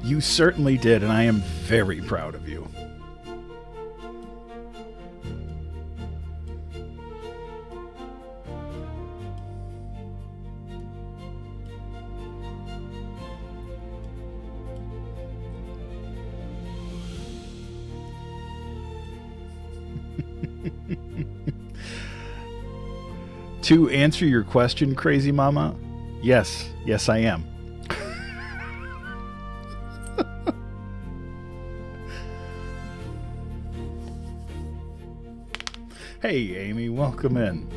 You certainly did, and I am very proud of you. To answer your question, Crazy Mama, yes, I am. Hey, Amy, welcome in.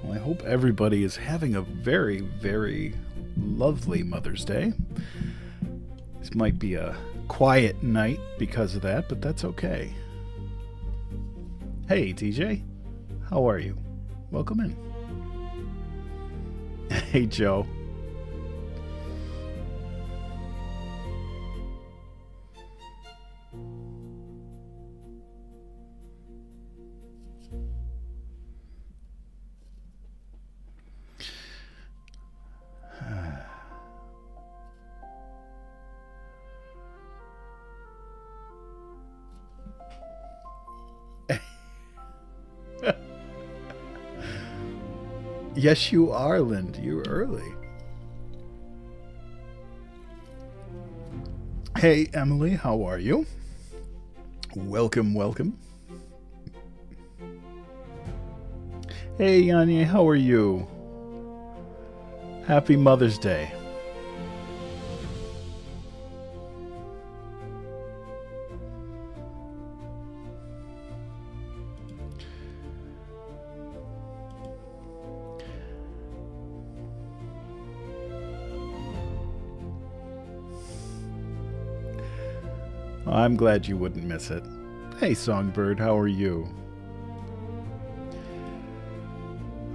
Well, I hope everybody is having a very, very lovely Mother's Day. This might be a quiet night because of that, but that's okay. Hey, TJ, how are you? Welcome in. Hey, Joe. Yes, you are, Lind. You're early. Hey, Emily, how are you? Welcome, welcome. Hey, Yanya, how are you? Happy Mother's Day. I'm glad you wouldn't miss it. Hey, Songbird, how are you?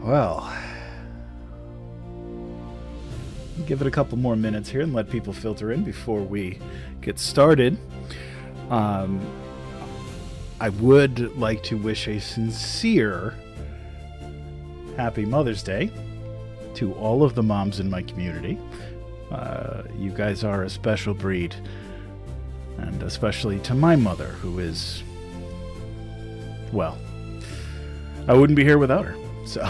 Well, give it a couple more minutes here and let people filter in before we get started. I would like to wish a sincere Happy Mother's Day to all of the moms in my community. You guys are a special breed. And especially to my mother, who is, well, I wouldn't be here without her. So,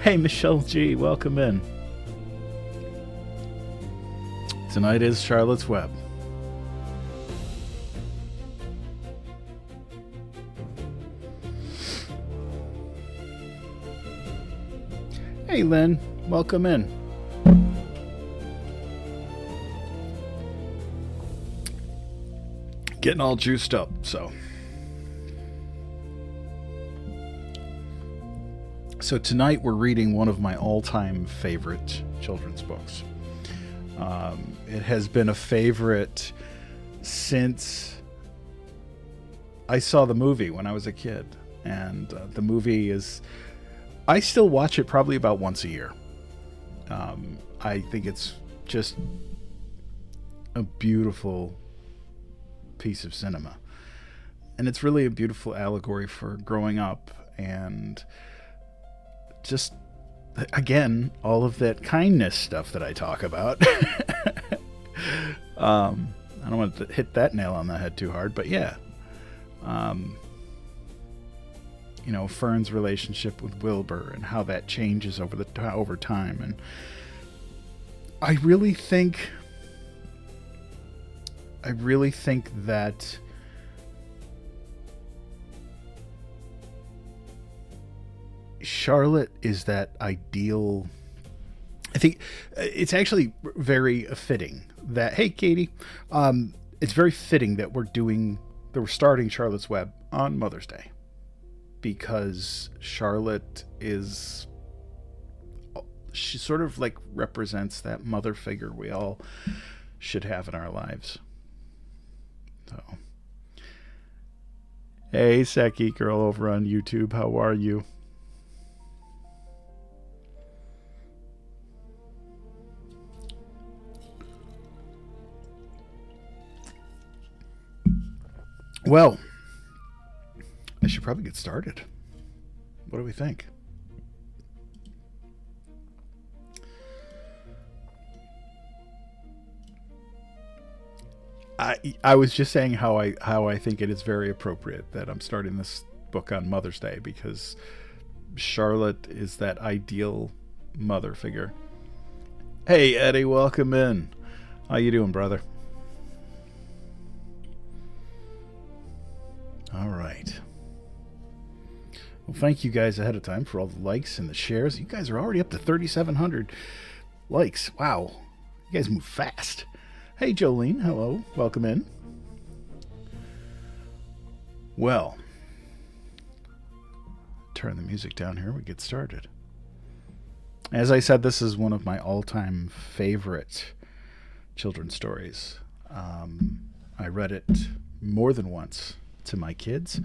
hey, Michelle G., welcome in. Tonight is Charlotte's Web. Hey, Lynn, welcome in. Getting all juiced up, so tonight we're reading one of my all-time favorite children's books. It has been a favorite since I saw the movie when I was a kid, and the movie is, I still watch it probably about once a year. I think it's just a beautiful piece of cinema, and it's really a beautiful allegory for growing up and just, again, all of that kindness stuff that I talk about. I don't want to hit that nail on the head too hard, but yeah, you know, Fern's relationship with Wilbur and how that changes over time, and I really think that Charlotte is that ideal. I think it's actually very fitting that, hey, Katie, it's very fitting that we're starting Charlotte's Web on Mother's Day, because Charlotte she sort of like represents that mother figure we all should have in our lives. So, hey, Seki girl over on YouTube, how are you? Well, I should probably get started. What do we think? I was just saying how I think it is very appropriate that I'm starting this book on Mother's Day, because Charlotte is that ideal mother figure. Hey Eddie, welcome in. How you doing, brother? All right. Well, thank you guys ahead of time for all the likes and the shares. You guys are already up to 3,700 likes. Wow. You guys move fast. Hey, Jolene. Hello. Welcome in. Well, turn the music down here. We get started. As I said, this is one of my all-time favorite children's stories. I read it more than once to my kids,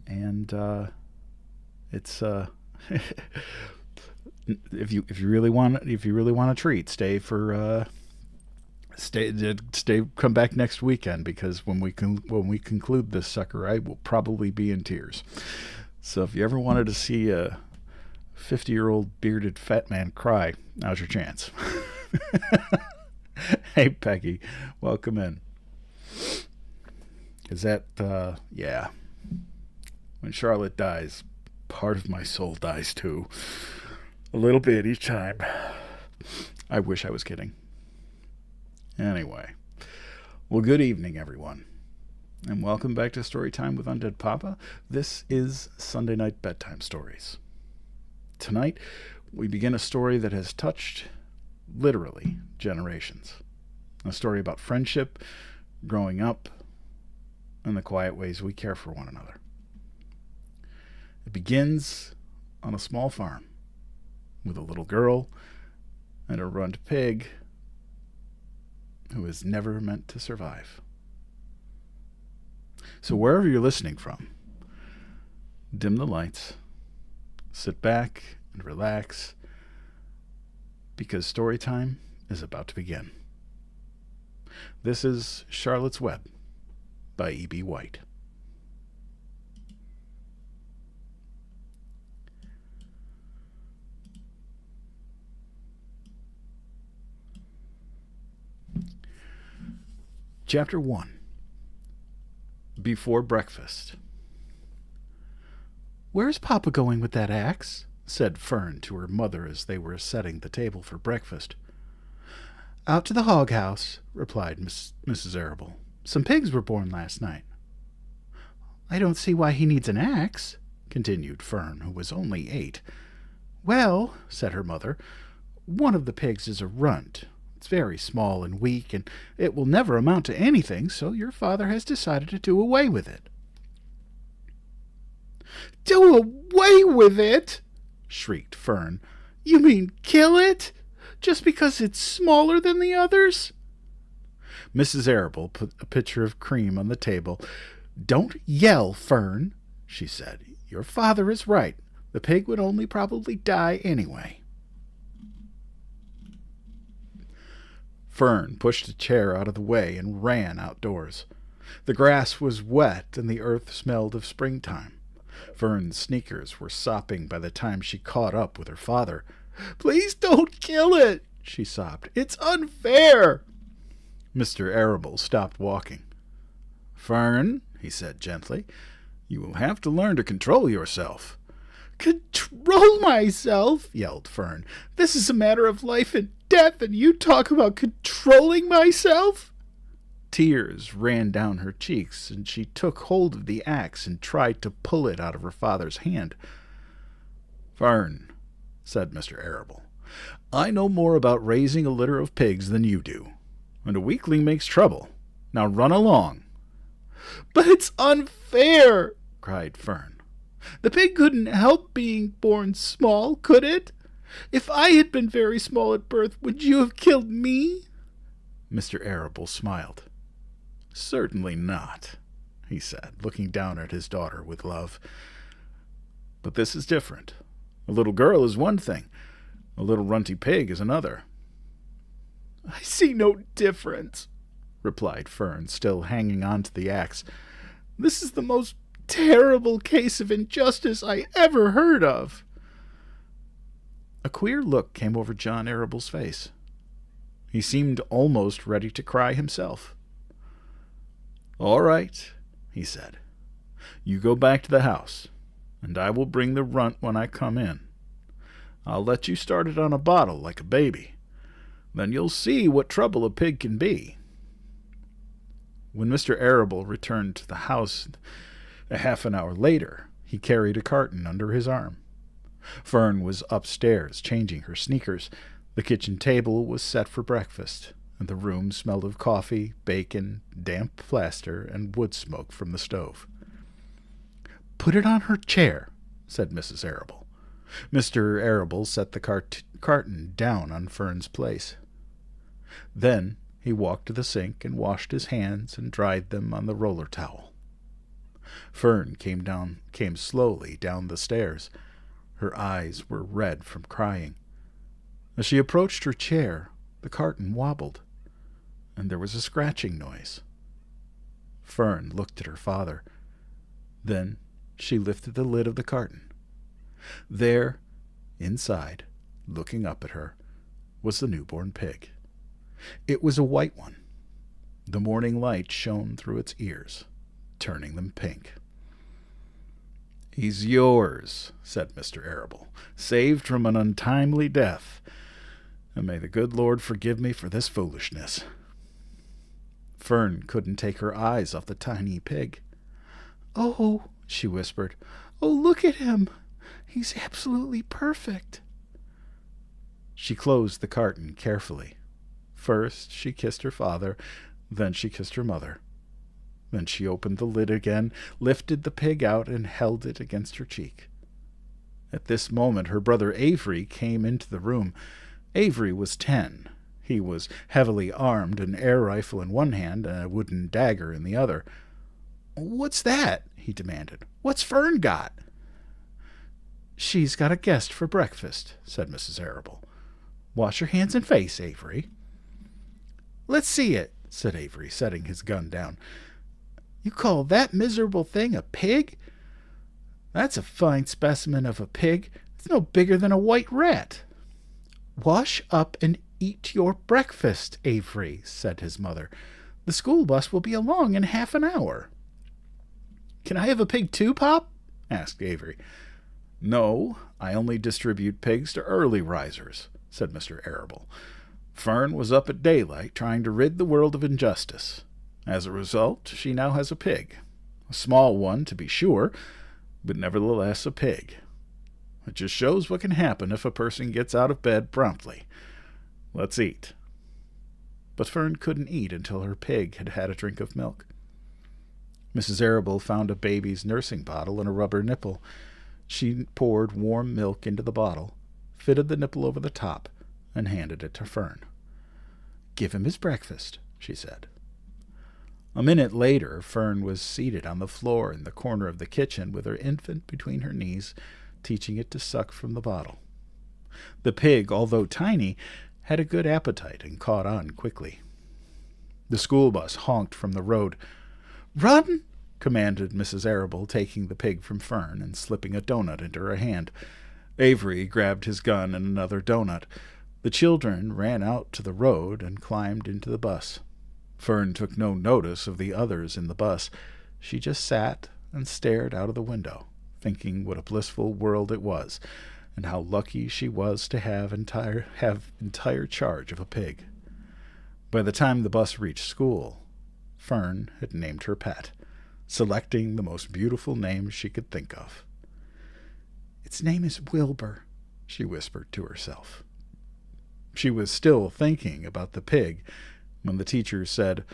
and it's if you really want a treat, come back next weekend, because when we conclude this sucker, I will probably be in tears. So if you ever wanted to see a 50-year-old bearded fat man cry, now's your chance. Hey Peggy, welcome in. Is that yeah. When Charlotte dies, part of my soul dies too. A little bit each time. I wish I was kidding. Anyway. Well, good evening, everyone. And welcome back to Storytime with Undead Papa. This is Sunday Night Bedtime Stories. Tonight, we begin a story that has touched, literally, generations. A story about friendship, growing up, and the quiet ways we care for one another. It begins on a small farm with a little girl and a runt pig who is never meant to survive. So wherever you're listening from, dim the lights, sit back and relax, because story time is about to begin. This is Charlotte's Web by E.B. White. Chapter 1. Before Breakfast. "Where's Papa going with that axe?" said Fern to her mother as they were setting the table for breakfast. "Out to the hog house," replied Mrs. Arable. "Some pigs were born last night." "I don't see why he needs an axe," continued Fern, who was only 8. "Well," said her mother, "one of the pigs is a runt. It's very small and weak, and it will never amount to anything, so your father has decided to do away with it." "Do away with it?" shrieked Fern. "You mean kill it? Just because it's smaller than the others?" Mrs. Arable put a pitcher of cream on the table. "Don't yell, Fern," she said. "Your father is right. The pig would only probably die anyway." Fern pushed a chair out of the way and ran outdoors. The grass was wet and the earth smelled of springtime. Fern's sneakers were sopping by the time she caught up with her father. "Please don't kill it," she sobbed. "It's unfair." Mr. Arable stopped walking. "Fern," he said gently, "you will have to learn to control yourself." "Control myself?" yelled Fern. "This is a matter of life and death, and you talk about controlling myself?" Tears ran down her cheeks, and she took hold of the axe and tried to pull it out of her father's hand. "Fern," said Mr. Arable, "I know more about raising a litter of pigs than you do, and a weakling makes trouble. Now run along." "But it's unfair," cried Fern. "The pig couldn't help being born small, could it? If I had been very small at birth, would you have killed me?" Mr. Arable smiled. "Certainly not," he said, looking down at his daughter with love. "But this is different. A little girl is one thing. A little runty pig is another." "I see no difference," replied Fern, still hanging on to the axe. "This is the most terrible case of injustice I ever heard of." A queer look came over John Arable's face. He seemed almost ready to cry himself. "All right," he said. "You go back to the house, and I will bring the runt when I come in. I'll let you start it on a bottle like a baby. Then you'll see what trouble a pig can be." When Mr. Arable returned to the house a half an hour later, he carried a carton under his arm. Fern was upstairs changing her sneakers. The kitchen table was set for breakfast, and the room smelled of coffee, bacon, damp plaster, and wood smoke from the stove. "Put it on her chair," said Mrs. Arable. Mr. Arable set the carton down on Fern's place. Then he walked to the sink and washed his hands and dried them on the roller towel. Fern came slowly down the stairs. Her eyes were red from crying. As she approached her chair, the carton wobbled, and there was a scratching noise. Fern looked at her father. Then she lifted the lid of the carton. There, inside, looking up at her, was the newborn pig. It was a white one. The morning light shone through its ears, turning them pink. "He's yours," said Mr. Arable, "saved from an untimely death. And may the good Lord forgive me for this foolishness." Fern couldn't take her eyes off the tiny pig. "Oh," she whispered, "oh, look at him. He's absolutely perfect." She closed the carton carefully. First she kissed her father, then she kissed her mother. Then she opened the lid again, lifted the pig out, and held it against her cheek. At this moment her brother Avery came into the room. Avery was 10. He was heavily armed, an air rifle in one hand and a wooden dagger in the other. "What's that?" he demanded. "What's Fern got?" "She's got a guest for breakfast," said Mrs. Arable. "Wash your hands and face, Avery." "Let's see it," said Avery, setting his gun down. "You call that miserable thing a pig? That's a fine specimen of a pig. It's no bigger than a white rat." "Wash up and eat your breakfast, Avery," said his mother. "The school bus will be along in half an hour." "Can I have a pig too, Pop?" asked Avery. "No, I only distribute pigs to early risers," said Mr. Arable. "Fern was up at daylight trying to rid the world of injustice. As a result, she now has a pig. A small one, to be sure, but nevertheless a pig. It just shows what can happen if a person gets out of bed promptly. Let's eat." But Fern couldn't eat until her pig had had a drink of milk. Mrs. Arable found a baby's nursing bottle and a rubber nipple. She poured warm milk into the bottle, fitted the nipple over the top, and handed it to Fern. "Give him his breakfast," she said. A minute later, Fern was seated on the floor in the corner of the kitchen with her infant between her knees, teaching it to suck from the bottle. The pig, although tiny, had a good appetite and caught on quickly. The school bus honked from the road. "Run!" commanded Mrs. Arable, taking the pig from Fern and slipping a doughnut into her hand. Avery grabbed his gun and another doughnut. The children ran out to the road and climbed into the bus. Fern took no notice of the others in the bus. She just sat and stared out of the window, thinking what a blissful world it was, and how lucky she was to have entire charge of a pig. By the time the bus reached school, Fern had named her pet, selecting the most beautiful name she could think of. "Its name is Wilbur," she whispered to herself. She was still thinking about the pig when the teacher said,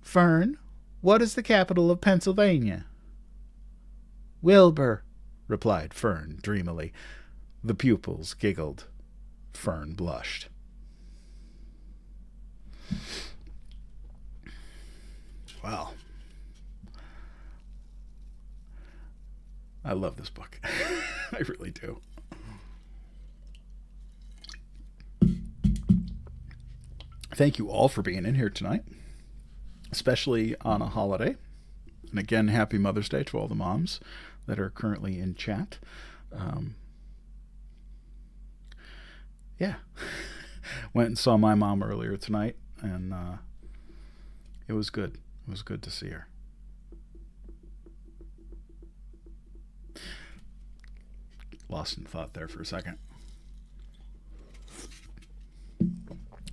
"Fern, what is the capital of Pennsylvania?" "Wilbur," replied Fern dreamily. The pupils giggled. Fern blushed. Wow. I love this book. I really do. Thank you all for being in here tonight, especially on a holiday. And again, happy Mother's Day to all the moms that are currently in chat. Went and saw my mom earlier tonight, and it was good. It was good to see her. Lost in thought there for a second.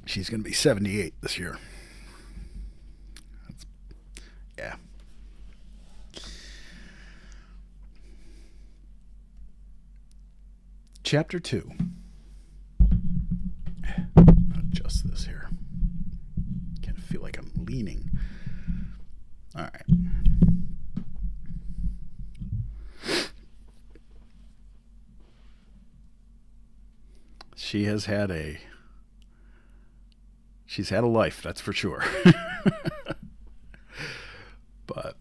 She's going to be 78 this year. Yeah. Chapter 2. I'll adjust this here. Kind of feel like I'm leaning. All right. She's had a life, that's for sure. But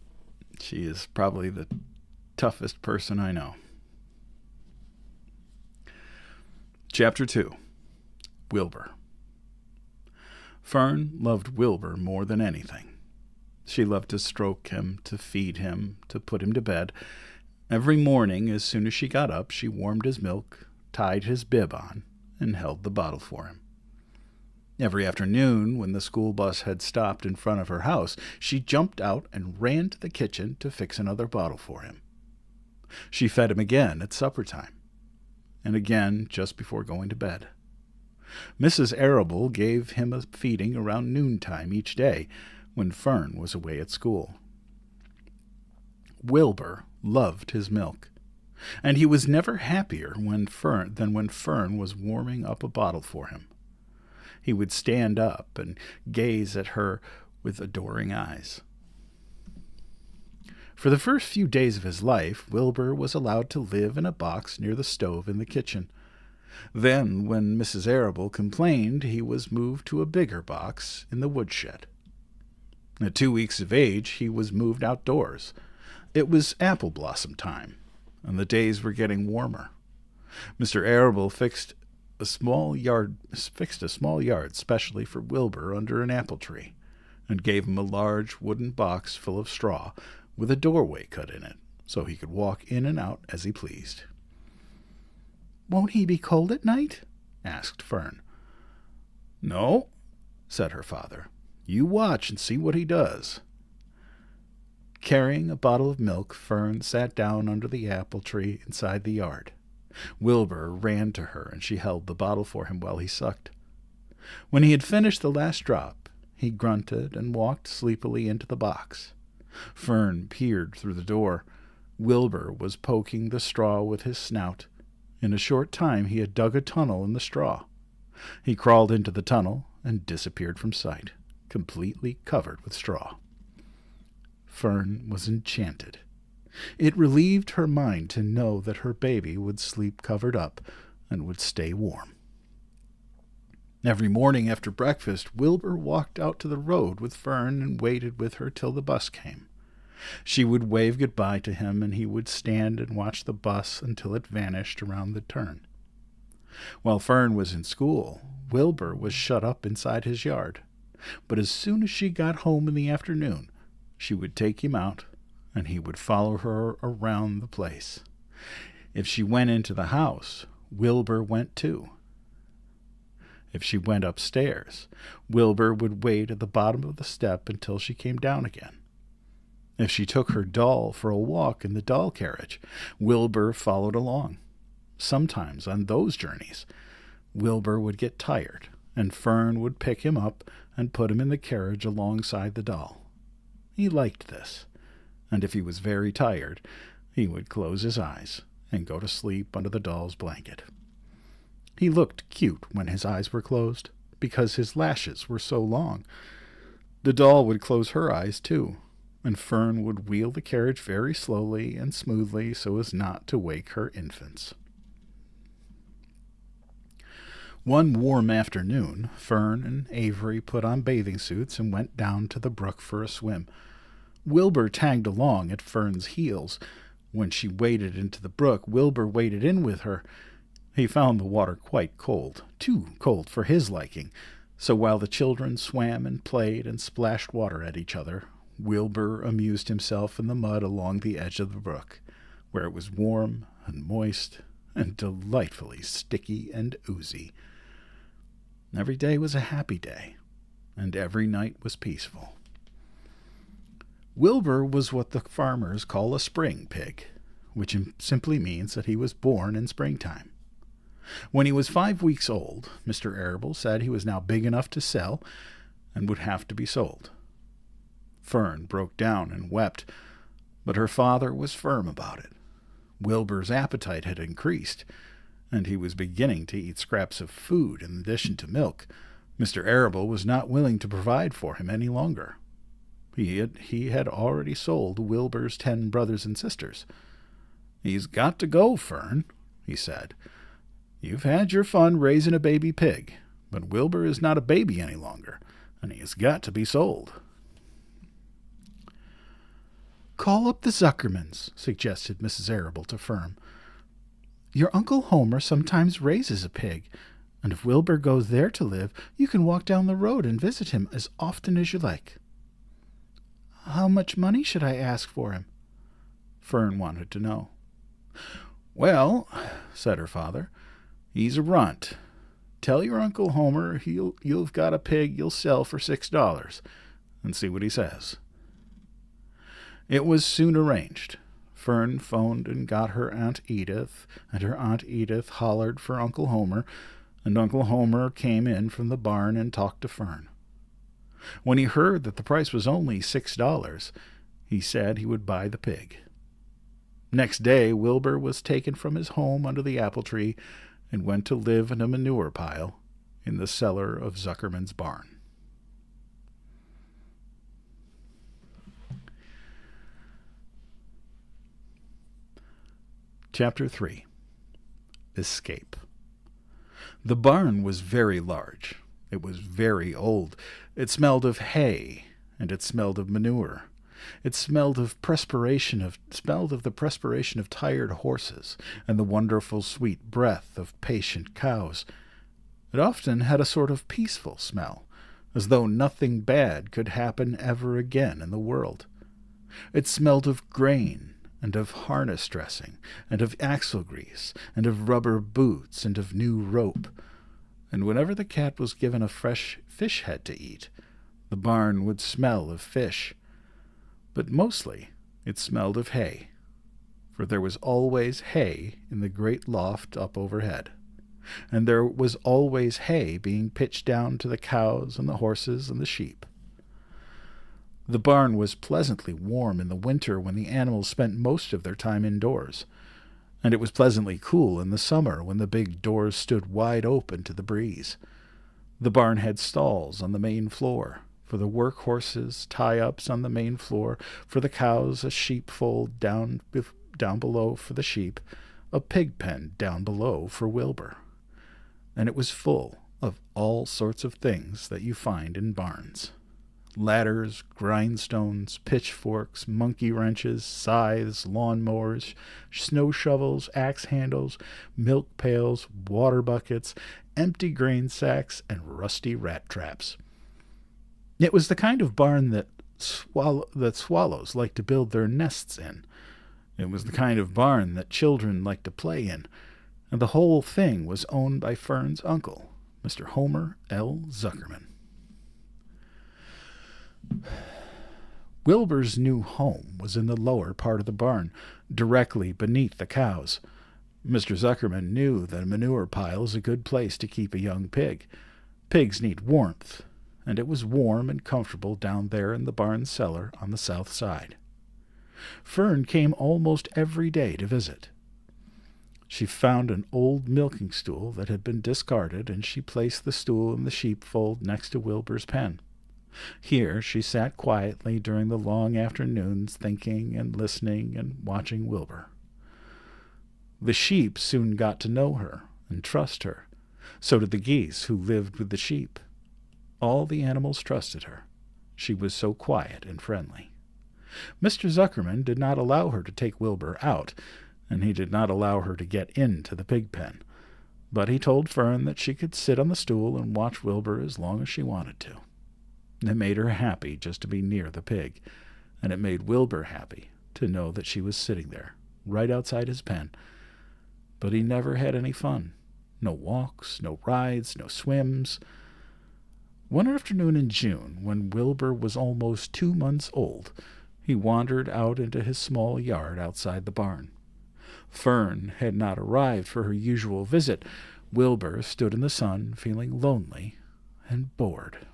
she is probably the toughest person I know. Chapter 2. Wilbur. Fern loved Wilbur more than anything. She loved to stroke him, to feed him, to put him to bed. Every morning, as soon as she got up, she warmed his milk, tied his bib on, and held the bottle for him. Every afternoon, when the school bus had stopped in front of her house, she jumped out and ran to the kitchen to fix another bottle for him. She fed him again at supper time, and again just before going to bed. Mrs. Arable gave him a feeding around noontime each day when Fern was away at school. Wilbur loved his milk, and he was never happier than when Fern was warming up a bottle for him. He would stand up and gaze at her with adoring eyes. For the first few days of his life, Wilbur was allowed to live in a box near the stove in the kitchen. Then, when Mrs. Arable complained, he was moved to a bigger box in the woodshed. At 2 weeks of age, he was moved outdoors. It was apple blossom time, and the days were getting warmer. Mr. Arable fixed a small yard specially for Wilbur under an apple tree, and gave him a large wooden box full of straw with a doorway cut in it, so he could walk in and out as he pleased. "Won't he be cold at night?" asked Fern. "No," said her father. "You watch and see what he does." Carrying a bottle of milk, Fern sat down under the apple tree inside the yard. Wilbur ran to her, and she held the bottle for him while he sucked. When he had finished the last drop, he grunted and walked sleepily into the box. Fern peered through the door. Wilbur was poking the straw with his snout. In a short time he had dug a tunnel in the straw. He crawled into the tunnel and disappeared from sight, completely covered with straw. Fern was enchanted. It relieved her mind to know that her baby would sleep covered up and would stay warm. Every morning after breakfast, Wilbur walked out to the road with Fern and waited with her till the bus came. She would wave goodbye to him, and he would stand and watch the bus until it vanished around the turn. While Fern was in school, Wilbur was shut up inside his yard. But as soon as she got home in the afternoon, she would take him out, and he would follow her around the place. If she went into the house, Wilbur went too. If she went upstairs, Wilbur would wait at the bottom of the step until she came down again. If she took her doll for a walk in the doll carriage, Wilbur followed along. Sometimes on those journeys, Wilbur would get tired, and Fern would pick him up and put him in the carriage alongside the doll. He liked this, and if he was very tired, he would close his eyes and go to sleep under the doll's blanket. He looked cute when his eyes were closed, because his lashes were so long. The doll would close her eyes, too, and Fern would wheel the carriage very slowly and smoothly so as not to wake her infants. One warm afternoon, Fern and Avery put on bathing suits and went down to the brook for a swim. Wilbur tagged along at Fern's heels. When she waded into the brook, Wilbur waded in with her. He found the water quite cold, too cold for his liking, so while the children swam and played and splashed water at each other, Wilbur amused himself in the mud along the edge of the brook, where it was warm and moist and delightfully sticky and oozy. Every day was a happy day, and every night was peaceful. Wilbur was what the farmers call a spring pig. which simply means that he was born in springtime. When he was 5 weeks old, Mr. Arable said he was now big enough to sell and would have to be sold. Fern broke down and wept, but her father was firm about it. Wilbur's appetite had increased, and he was beginning to eat scraps of food in addition to milk. Mr. Arable was not willing to provide for him any longer. He had already sold Wilbur's 10 brothers and sisters. "He's got to go, Fern," he said. "You've had your fun raising a baby pig, but Wilbur is not a baby any longer, and he has got to be sold." "Call up the Zuckermans," suggested Mrs. Arable to Fern. "Your Uncle Homer sometimes raises a pig, and if Wilbur goes there to live, you can walk down the road and visit him as often as you like." "How much money should I ask for him?" Fern wanted to know. "Well," said her father, "he's a runt. Tell your Uncle Homer you've got a pig you'll sell for $6, and see what he says." It was soon arranged. Fern phoned and got her Aunt Edith, and her Aunt Edith hollered for Uncle Homer, and Uncle Homer came in from the barn and talked to Fern. When he heard that the price was only $6, he said he would buy the pig. Next day, Wilbur was taken from his home under the apple tree and went to live in a manure pile in the cellar of Zuckerman's barn. Chapter 3. Escape. The barn was very large. It was very old. It smelled of hay, and it smelled of manure. It smelled of the perspiration of tired horses, and the wonderful sweet breath of patient cows. It often had a sort of peaceful smell, as though nothing bad could happen ever again in the world. It smelled of grain, and of harness dressing, and of axle grease, and of rubber boots, and of new rope. And whenever the cat was given a fresh fish head to eat, the barn would smell of fish. But mostly it smelled of hay, for there was always hay in the great loft up overhead, and there was always hay being pitched down to the cows and the horses and the sheep. The barn was pleasantly warm in the winter when the animals spent most of their time indoors, and it was pleasantly cool in the summer when the big doors stood wide open to the breeze. The barn had stalls on the main floor, for the work horses, tie-ups on the main floor, for the cows, a sheepfold down below for the sheep, a pig pen down below for Wilbur. And it was full of all sorts of things that you find in barns. Ladders, grindstones, pitchforks, monkey wrenches, scythes, lawnmowers, snow shovels, axe handles, milk pails, water buckets, empty grain sacks, and rusty rat traps. It was the kind of barn that swallows like to build their nests in. It was the kind of barn that children like to play in, and the whole thing was owned by Fern's uncle, Mr. Homer L. Zuckerman. Wilbur's new home was in the lower part of the barn, directly beneath the cows. Mr. Zuckerman knew that a manure pile is a good place to keep a young pig. Pigs need warmth, and it was warm and comfortable down there in the barn cellar on the south side. Fern came almost every day to visit. She found an old milking stool that had been discarded, and she placed the stool in the sheepfold next to Wilbur's pen. Here she sat quietly during the long afternoons, thinking and listening and watching Wilbur. The sheep soon got to know her and trust her. So did the geese who lived with the sheep. All the animals trusted her. She was so quiet and friendly. Mr. Zuckerman did not allow her to take Wilbur out, and he did not allow her to get into the pig pen. But he told Fern that she could sit on the stool and watch Wilbur as long as she wanted to. It made her happy just to be near the pig, and it made Wilbur happy to know that she was sitting there, right outside his pen. But he never had any fun. No walks, no rides, no swims. One afternoon in June, when Wilbur was almost 2 months old, he wandered out into his small yard outside the barn. Fern had not arrived for her usual visit. Wilbur stood in the sun, feeling lonely and bored.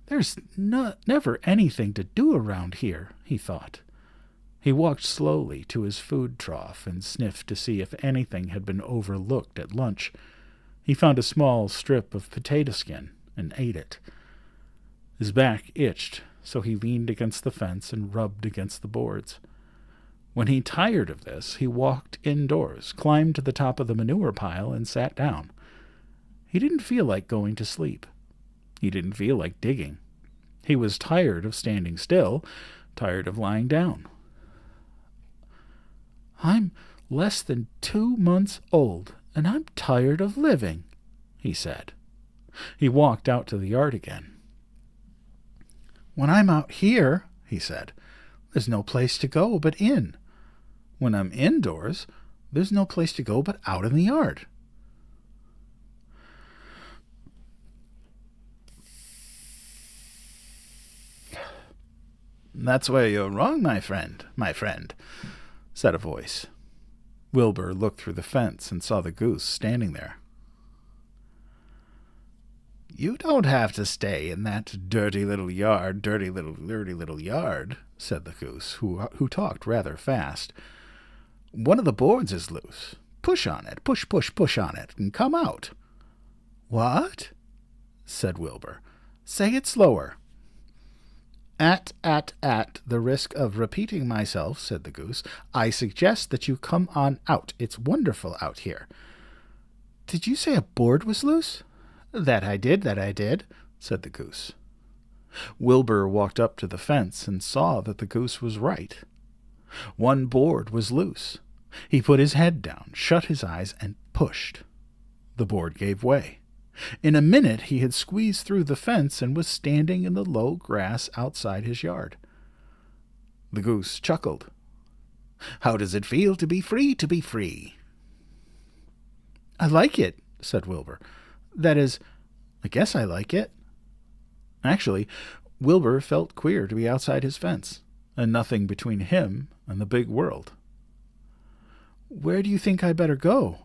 "There's never anything to do around here," he thought. He walked slowly to his food trough and sniffed to see if anything had been overlooked at lunch. He found a small strip of potato skin and ate it. His back itched, so he leaned against the fence and rubbed against the boards. When he tired of this, he walked indoors, climbed to the top of the manure pile, and sat down. He didn't feel like going to sleep. He didn't feel like digging. He was tired of standing still, tired of lying down. "I'm less than 2 months old, and I'm tired of living," he said. He walked out to the yard again. "When I'm out here," he said, "there's no place to go but in. When I'm indoors, there's no place to go but out in the yard." "That's where you're wrong, my friend, said a voice. Wilbur looked through the fence and saw the goose standing there. "You don't have to stay in that dirty little yard, said the goose, who talked rather fast. "One of the boards is loose. Push on it, push on it, and come out." "What?" said Wilbur. "Say it slower." At the risk of repeating myself, said the goose, "I suggest that you come on out. It's wonderful out here." "Did you say a board was loose?" That I did, said the goose. Wilbur walked up to the fence and saw that the goose was right. One board was loose. He put his head down, shut his eyes, and pushed. The board gave way. In a minute he had squeezed through the fence and was standing in the low grass outside his yard. The goose chuckled. "How does it feel to be free? "I like it," said Wilbur. "That is, I guess I like it." Actually, Wilbur felt queer to be outside his fence, and nothing between him and the big world. "Where do you think I'd better go?"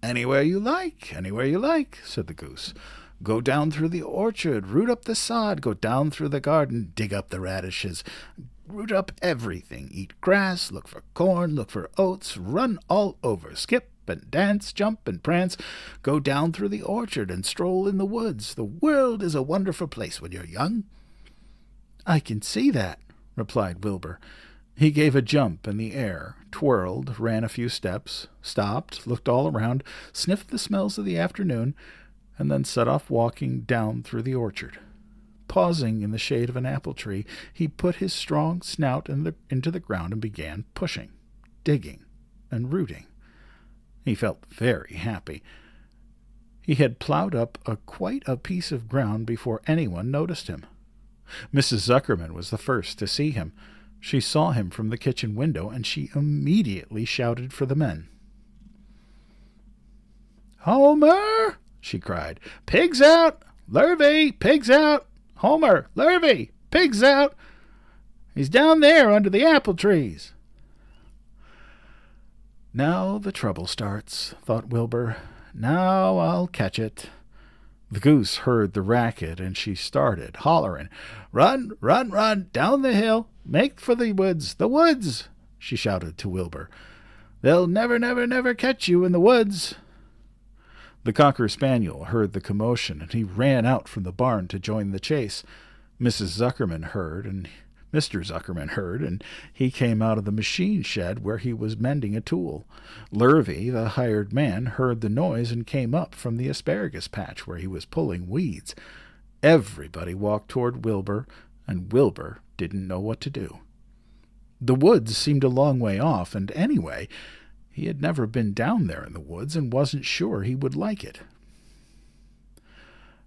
Anywhere you like, said the goose. "Go down through the orchard, root up the sod, go down through the garden, dig up the radishes, root up everything, eat grass, look for corn, look for oats, run all over, skip and dance, jump and prance, go down through the orchard and stroll in the woods. The world is a wonderful place when you're young." "I can see that," replied Wilbur. He gave a jump in the air, twirled, ran a few steps, stopped, looked all around, sniffed the smells of the afternoon, and then set off walking down through the orchard. Pausing in the shade of an apple tree, he put his strong snout into the ground and began pushing, digging, and rooting. He felt very happy. He had plowed up quite a piece of ground before anyone noticed him. Mrs. Zuckerman was the first to see him. She saw him from the kitchen window, and she immediately shouted for the men. "Homer!" she cried. "Pigs out! Lurvy! Pigs out! Homer! Lurvy! Pigs out! He's down there under the apple trees." "Now the trouble starts," thought Wilbur. "Now I'll catch it." The goose heard the racket, and she started, hollering, "Run, run, run, down the hill, make for the woods, she shouted to Wilbur. "They'll never, never, never catch you in the woods." The Cocker Spaniel heard the commotion, and he ran out from the barn to join the chase. Mrs. Zuckerman heard, and Mr. Zuckerman heard, and he came out of the machine shed where he was mending a tool. Lurvy, the hired man, heard the noise and came up from the asparagus patch where he was pulling weeds. Everybody walked toward Wilbur, and Wilbur didn't know what to do. The woods seemed a long way off, and anyway, he had never been down there in the woods and wasn't sure he would like it.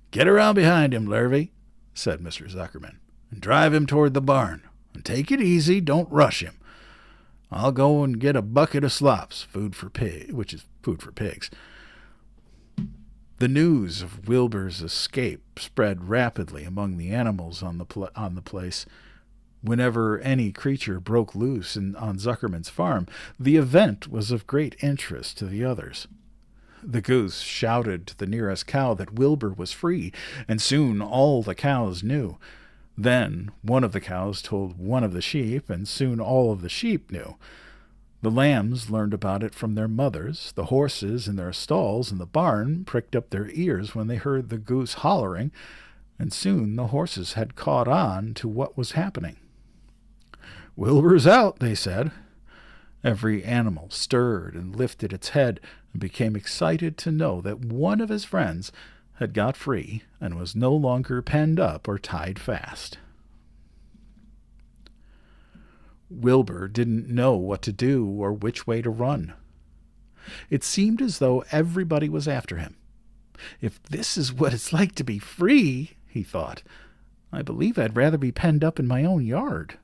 "Get around behind him, Lurvy," said Mr. Zuckerman, "and drive him toward the barn. And take it easy, don't rush him. I'll go and get a bucket of slops, food for pigs." The news of Wilbur's escape spread rapidly among the animals on the place. Whenever any creature broke loose on Zuckerman's farm, the event was of great interest to the others. The goose shouted to the nearest cow that Wilbur was free, and soon all the cows knew. Then one of the cows told one of the sheep, and soon all of the sheep knew. The lambs learned about it from their mothers. The horses in their stalls in the barn pricked up their ears when they heard the goose hollering, and soon the horses had caught on to what was happening. "Wilbur's out," they said. Every animal stirred and lifted its head and became excited to know that one of his friends had got free and was no longer penned up or tied fast. Wilbur didn't know what to do or which way to run. It seemed as though everybody was after him. "If this is what it's like to be free," he thought, "I believe I'd rather be penned up in my own yard."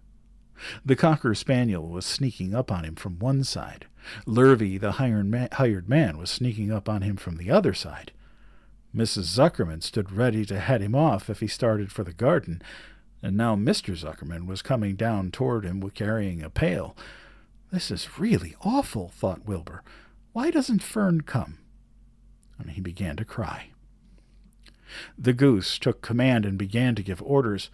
The Cocker Spaniel was sneaking up on him from one side. Lurvy, the hired man, was sneaking up on him from the other side. Mrs. Zuckerman stood ready to head him off if he started for the garden, and now Mr. Zuckerman was coming down toward him carrying a pail. "This is really awful," thought Wilbur. "Why doesn't Fern come?" And he began to cry. The goose took command and began to give orders.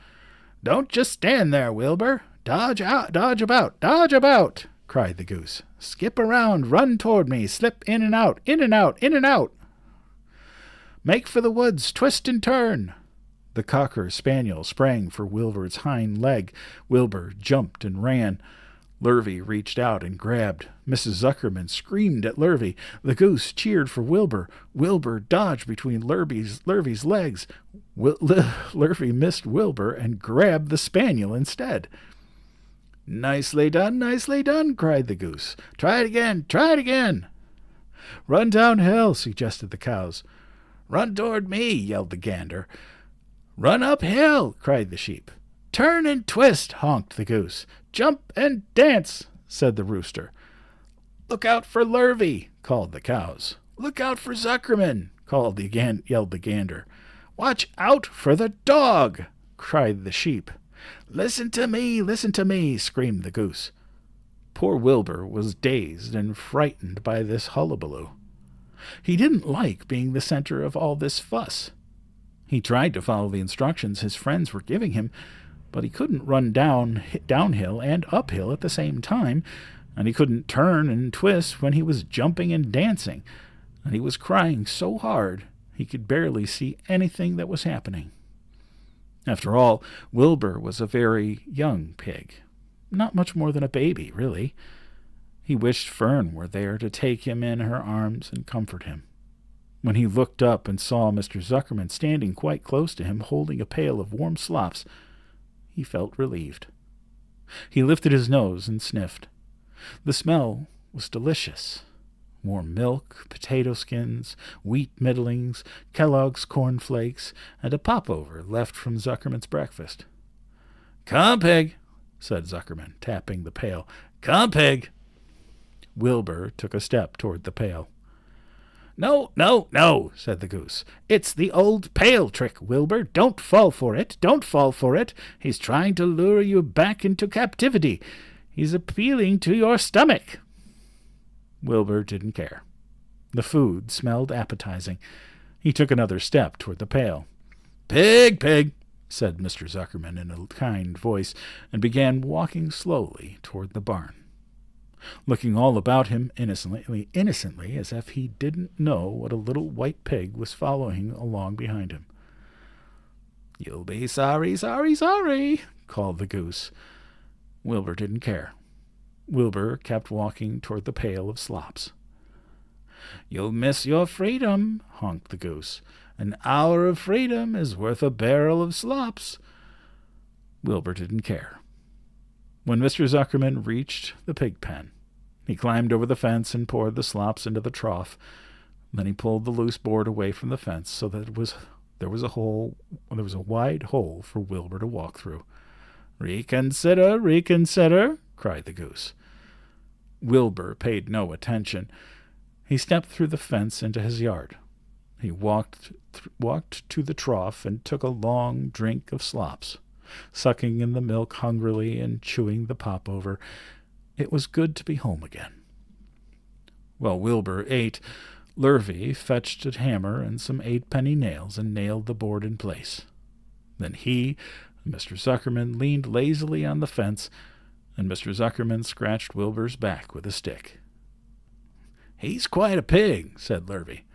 "Don't just stand there, Wilbur. Dodge out, dodge about," cried the goose. "Skip around, run toward me, slip in and out, in and out, in and out. Make for the woods, twist and turn." The Cocker Spaniel sprang for Wilbur's hind leg. Wilbur jumped and ran. Lurvy reached out and grabbed. Mrs. Zuckerman screamed at Lurvy. The goose cheered for Wilbur. Wilbur dodged between Lurvy's legs. Lurvy missed Wilbur and grabbed the spaniel instead. Nicely done, cried the goose. Try it again. Run downhill, suggested the cows. Run toward me, yelled the gander. Run uphill, cried the sheep. Turn and twist, honked the goose. Jump and dance, said the rooster. Look out for Lurvy, called the cows. Look out for Zuckerman, yelled the gander. Watch out for the dog, cried the sheep. Listen to me, screamed the goose. Poor Wilbur was dazed and frightened by this hullabaloo. He didn't like being the center of all this fuss. He tried to follow the instructions his friends were giving him, but he couldn't run downhill and uphill at the same time, and he couldn't turn and twist when he was jumping and dancing, and he was crying so hard he could barely see anything that was happening. After all, Wilbur was a very young pig, not much more than a baby, really. He wished Fern were there to take him in her arms and comfort him. When he looked up and saw Mr. Zuckerman standing quite close to him holding a pail of warm slops, he felt relieved. He lifted his nose and sniffed. The smell was delicious. Warm milk, potato skins, wheat middlings, Kellogg's corn flakes, and a popover left from Zuckerman's breakfast. Come, pig, said Zuckerman, tapping the pail. Come, pig. Wilbur took a step toward the pail. No, said the goose. It's the old pail trick, Wilbur. Don't fall for it. He's trying to lure you back into captivity. He's appealing to your stomach. Wilbur didn't care. The food smelled appetizing. He took another step toward the pail. Pig, said Mr. Zuckerman in a kind voice, and began walking slowly toward the barn, looking all about him innocently, as if he didn't know what a little white pig was following along behind him. You'll be sorry, called the goose. Wilbur didn't care. Wilbur kept walking toward the pail of slops. You'll miss your freedom, honked the goose. An hour of freedom is worth a barrel of slops. Wilbur didn't care. When Mr. Zuckerman reached the pig pen, he climbed over the fence and poured the slops into the trough. Then he pulled the loose board away from the fence so that there was a wide hole for Wilbur to walk through. Reconsider, cried the goose. Wilbur paid no attention. He stepped through the fence into his yard. He walked to the trough and took a long drink of slops. sucking in the milk hungrily and chewing the popover. It was good to be home again. While Wilbur ate, Lurvy fetched a hammer and some 8-penny nails and nailed the board in place. Then he and Mr. Zuckerman leaned lazily on the fence, and Mr. Zuckerman scratched Wilbur's back with a stick. "He's quite a pig," said Lurvy.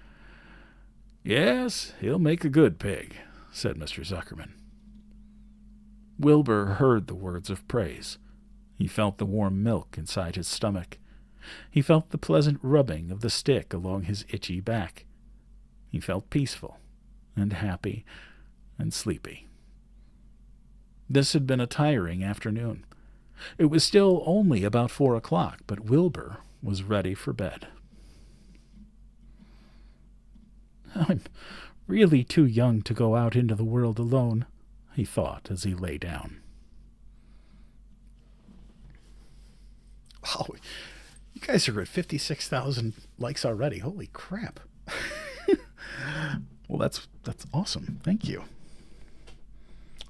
"Yes, he'll make a good pig," said Mr. Zuckerman. Wilbur heard the words of praise. He felt the warm milk inside his stomach. He felt the pleasant rubbing of the stick along his itchy back. He felt peaceful and happy and sleepy. This had been a tiring afternoon. It was still only about 4 o'clock, but Wilbur was ready for bed. "I'm really too young to go out into the world alone," he thought as he lay down. Oh, you guys are at 56,000 likes already. Holy crap. Well, that's awesome. Thank you.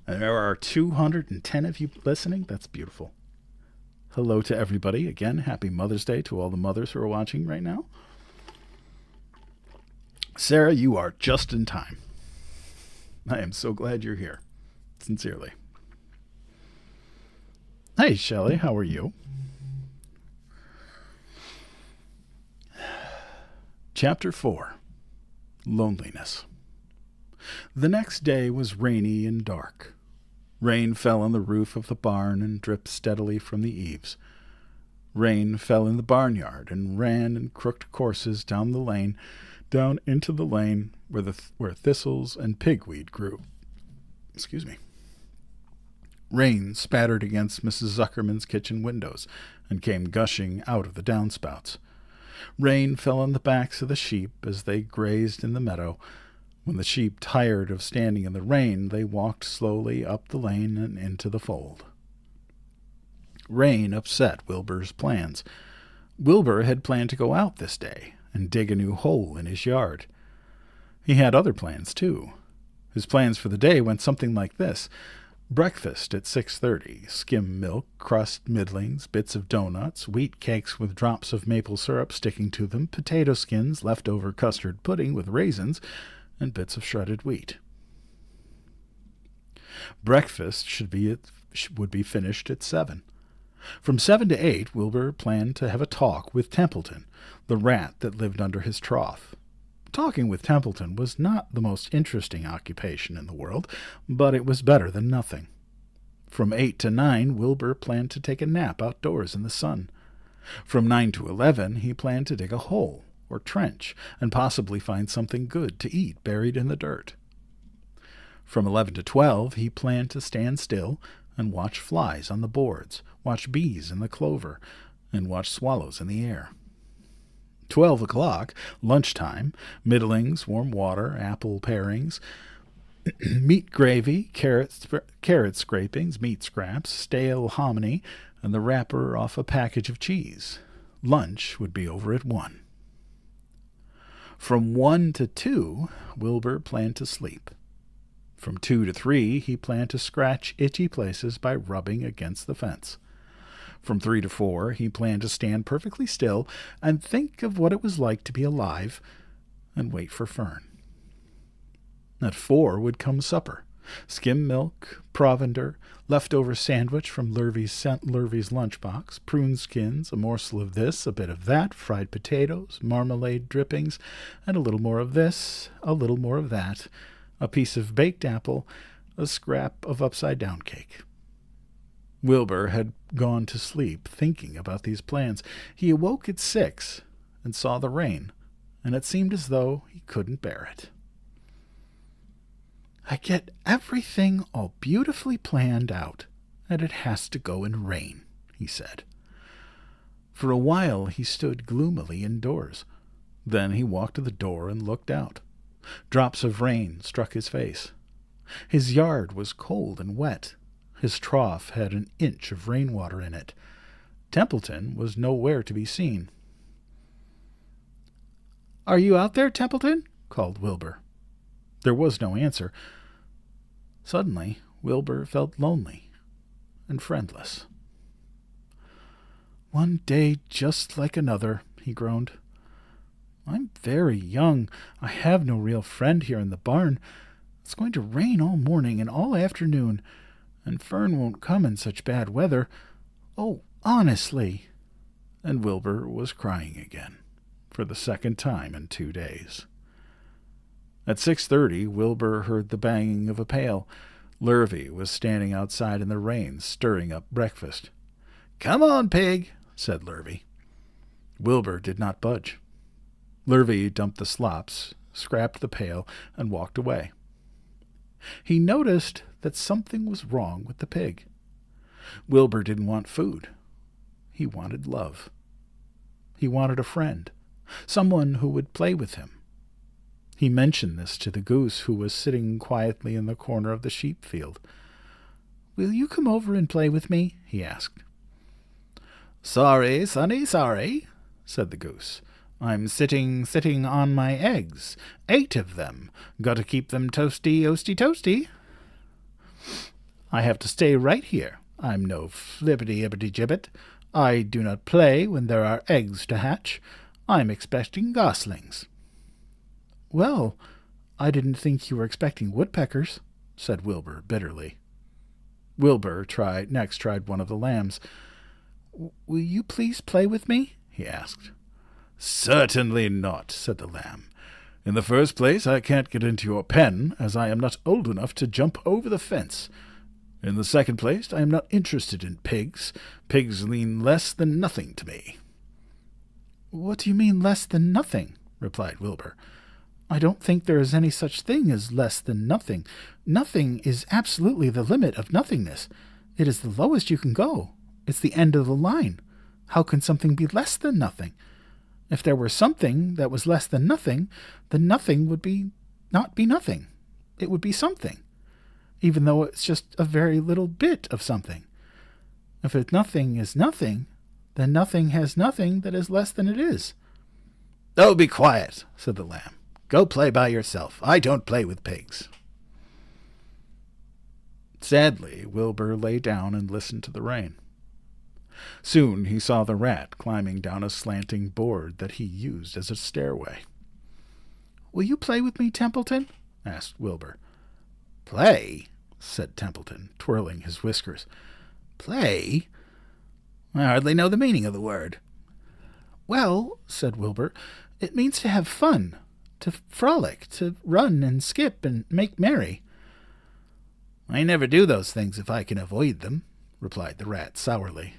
And there are 210 of you listening. That's beautiful. Hello to everybody. Again, happy Mother's Day to all the mothers who are watching right now. Sarah, you are just in time. I am so glad you're here. Sincerely. Hey, Shelley, how are you? Chapter 4. Loneliness. The next day was rainy and dark. Rain fell on the roof of the barn and dripped steadily from the eaves. Rain fell in the barnyard and ran in crooked courses down the lane, down into the lane where thistles and pigweed grew. Excuse me. Rain spattered against Mrs. Zuckerman's kitchen windows and came gushing out of the downspouts. Rain fell on the backs of the sheep as they grazed in the meadow. When the sheep tired of standing in the rain, they walked slowly up the lane and into the fold. Rain upset Wilbur's plans. Wilbur had planned to go out this day and dig a new hole in his yard. He had other plans, too. His plans for the day went something like this. Breakfast at 6:30, skim milk, crust middlings, bits of donuts, wheat cakes with drops of maple syrup sticking to them, potato skins, leftover custard pudding with raisins, and bits of shredded wheat. Breakfast would be finished at 7. From 7 to 8, Wilbur planned to have a talk with Templeton, the rat that lived under his trough. Talking with Templeton was not the most interesting occupation in the world, but it was better than nothing. From 8 to 9, Wilbur planned to take a nap outdoors in the sun. From 9 to 11, he planned to dig a hole or trench and possibly find something good to eat buried in the dirt. From 11 to 12, he planned to stand still and watch flies on the boards, watch bees in the clover, and watch swallows in the air. 12 o'clock, lunchtime, middlings, warm water, apple parings, meat gravy, carrot scrapings, meat scraps, stale hominy, and the wrapper off a package of cheese. Lunch would be over at 1. From 1 to 2, Wilbur planned to sleep. From 2 to 3, he planned to scratch itchy places by rubbing against the fence. From 3 to 4, he planned to stand perfectly still and think of what it was like to be alive and wait for Fern. At 4 would come supper. Skim milk, provender, leftover sandwich from Lurvy's lunchbox, prune skins, a morsel of this, a bit of that, fried potatoes, marmalade drippings, and a little more of this, a little more of that, a piece of baked apple, a scrap of upside-down cake. Wilbur had gone to sleep thinking about these plans. He awoke at 6 and saw the rain, and it seemed as though he couldn't bear it. "I get everything all beautifully planned out, and it has to go and rain," he said. For a while he stood gloomily indoors. Then he walked to the door and looked out. Drops of rain struck his face. His yard was cold and wet. His trough had an inch of rainwater in it. Templeton was nowhere to be seen. "Are you out there, Templeton?" called Wilbur. There was no answer. Suddenly, Wilbur felt lonely and friendless. "One day just like another," he groaned. "I'm very young. I have no real friend here in the barn. It's going to rain all morning and all afternoon, and Fern won't come in such bad weather. Oh, honestly." And Wilbur was crying again, for the second time in 2 days. At 6:30, Wilbur heard the banging of a pail. Lurvy was standing outside in the rain, stirring up breakfast. "Come on, pig," said Lurvy. Wilbur did not budge. Lurvy dumped the slops, scrapped the pail, and walked away. He noticed that something was wrong with the pig. Wilbur didn't want food. He wanted love. He wanted a friend, someone who would play with him. He mentioned this to the goose, who was sitting quietly in the corner of the sheep field. "Will you come over and play with me?" he asked. "Sorry, sonny, sorry," said the goose. "I'm sitting on my eggs. 8 of them. Got to keep them toasty, toasty. I have to stay right here. I'm no flippity-ibbity-gibbet. I do not play when there are eggs to hatch. I'm expecting goslings." "Well, I didn't think you were expecting woodpeckers," said Wilbur bitterly. Wilbur next tried one of the lambs. "Will you please play with me?" he asked. "Certainly not," said the lamb. "In the first place, I can't get into your pen, as I am not old enough to jump over the fence. In the second place, I am not interested in pigs. Pigs mean less than nothing to me." "What do you mean less than nothing?" replied Wilbur. "I don't think there is any such thing as less than nothing. Nothing is absolutely the limit of nothingness. It is the lowest you can go. It's the end of the line. How can something be less than nothing? If there were something that was less than nothing, then nothing would not be nothing. It would be something, even though it's just a very little bit of something. If nothing is nothing, then nothing has nothing that is less than it is." "Oh, be quiet," said the lamb. "Go play by yourself. I don't play with pigs." Sadly, Wilbur lay down and listened to the rain. Soon he saw the rat climbing down a slanting board that he used as a stairway. "Will you play with me, Templeton?" asked Wilbur. "Play?" said Templeton, twirling his whiskers. "Play? I hardly know the meaning of the word." "Well," said Wilbur, "it means to have fun, to frolic, to run and skip and make merry." "I never do those things if I can avoid them," replied the rat sourly.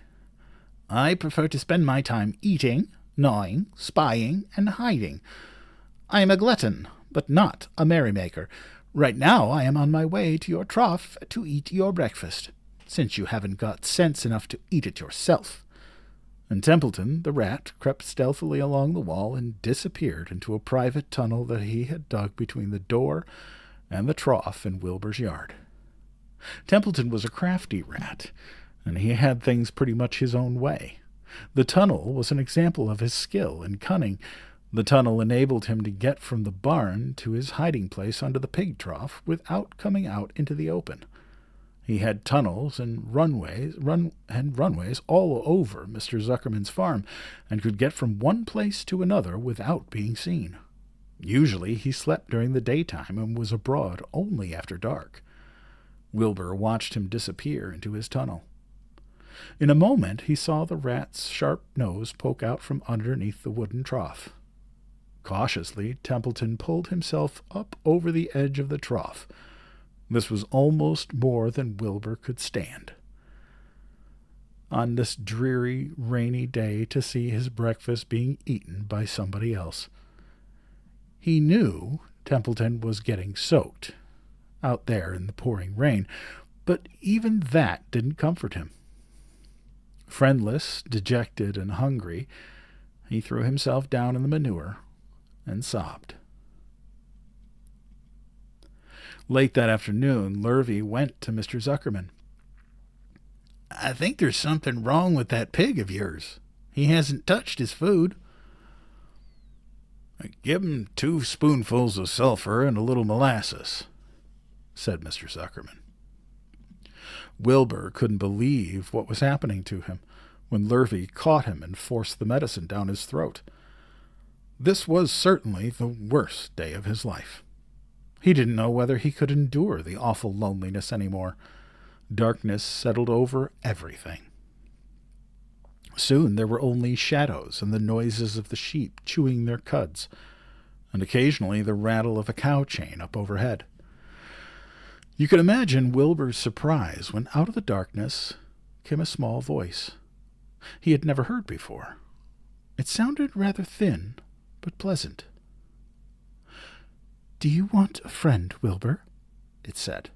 "I prefer to spend my time eating, gnawing, spying, and hiding. I am a glutton, but not a merrymaker. Right now I am on my way to your trough to eat your breakfast, since you haven't got sense enough to eat it yourself." And Templeton, the rat, crept stealthily along the wall and disappeared into a private tunnel that he had dug between the door and the trough in Wilbur's yard. Templeton was a crafty rat, and he had things pretty much his own way. The tunnel was an example of his skill and cunning. The tunnel enabled him to get from the barn to his hiding place under the pig trough without coming out into the open. He had tunnels and runways all over Mr. Zuckerman's farm, and could get from one place to another without being seen. Usually he slept during the daytime and was abroad only after dark. Wilbur watched him disappear into his tunnel. In a moment he saw the rat's sharp nose poke out from underneath the wooden trough. Cautiously, Templeton pulled himself up over the edge of the trough. This was almost more than Wilbur could stand. On this dreary, rainy day, to see his breakfast being eaten by somebody else. He knew Templeton was getting soaked out there in the pouring rain, but even that didn't comfort him. Friendless, dejected, and hungry, he threw himself down in the manure and sobbed. Late that afternoon, Lurvy went to Mr. Zuckerman. "I think there's something wrong with that pig of yours. He hasn't touched his food." "Give him 2 spoonfuls of sulphur and a little molasses," said Mr. Zuckerman. Wilbur couldn't believe what was happening to him when Lurvy caught him and forced the medicine down his throat. This was certainly the worst day of his life. He didn't know whether he could endure the awful loneliness any more. Darkness settled over everything. Soon there were only shadows and the noises of the sheep chewing their cuds, and occasionally the rattle of a cow chain up overhead. You can imagine Wilbur's surprise when out of the darkness came a small voice he had never heard before. It sounded rather thin, but pleasant. "Do you want a friend, Wilbur?" it said.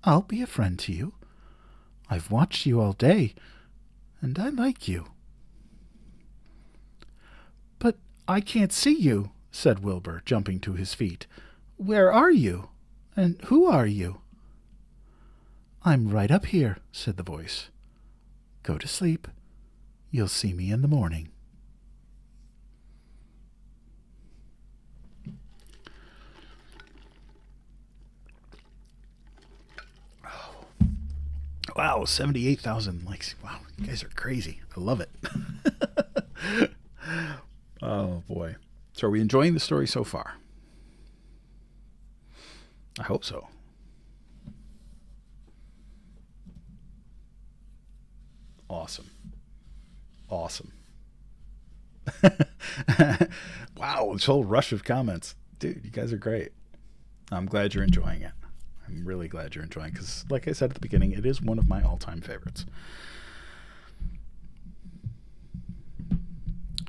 "I'll be a friend to you. I've watched you all day, and I like you." "But I can't see you," said Wilbur, jumping to his feet. "Where are you? And who are you?" "I'm right up here," said the voice. "Go to sleep. You'll see me in the morning." Wow, 78,000 likes. Wow, you guys are crazy. I love it. Oh, boy. So are we enjoying the story so far? I hope so. Awesome. Awesome. Wow, this whole rush of comments. Dude, you guys are great. I'm glad you're enjoying it. I'm really glad you're enjoying it because, like I said at the beginning, it is one of my all-time favorites.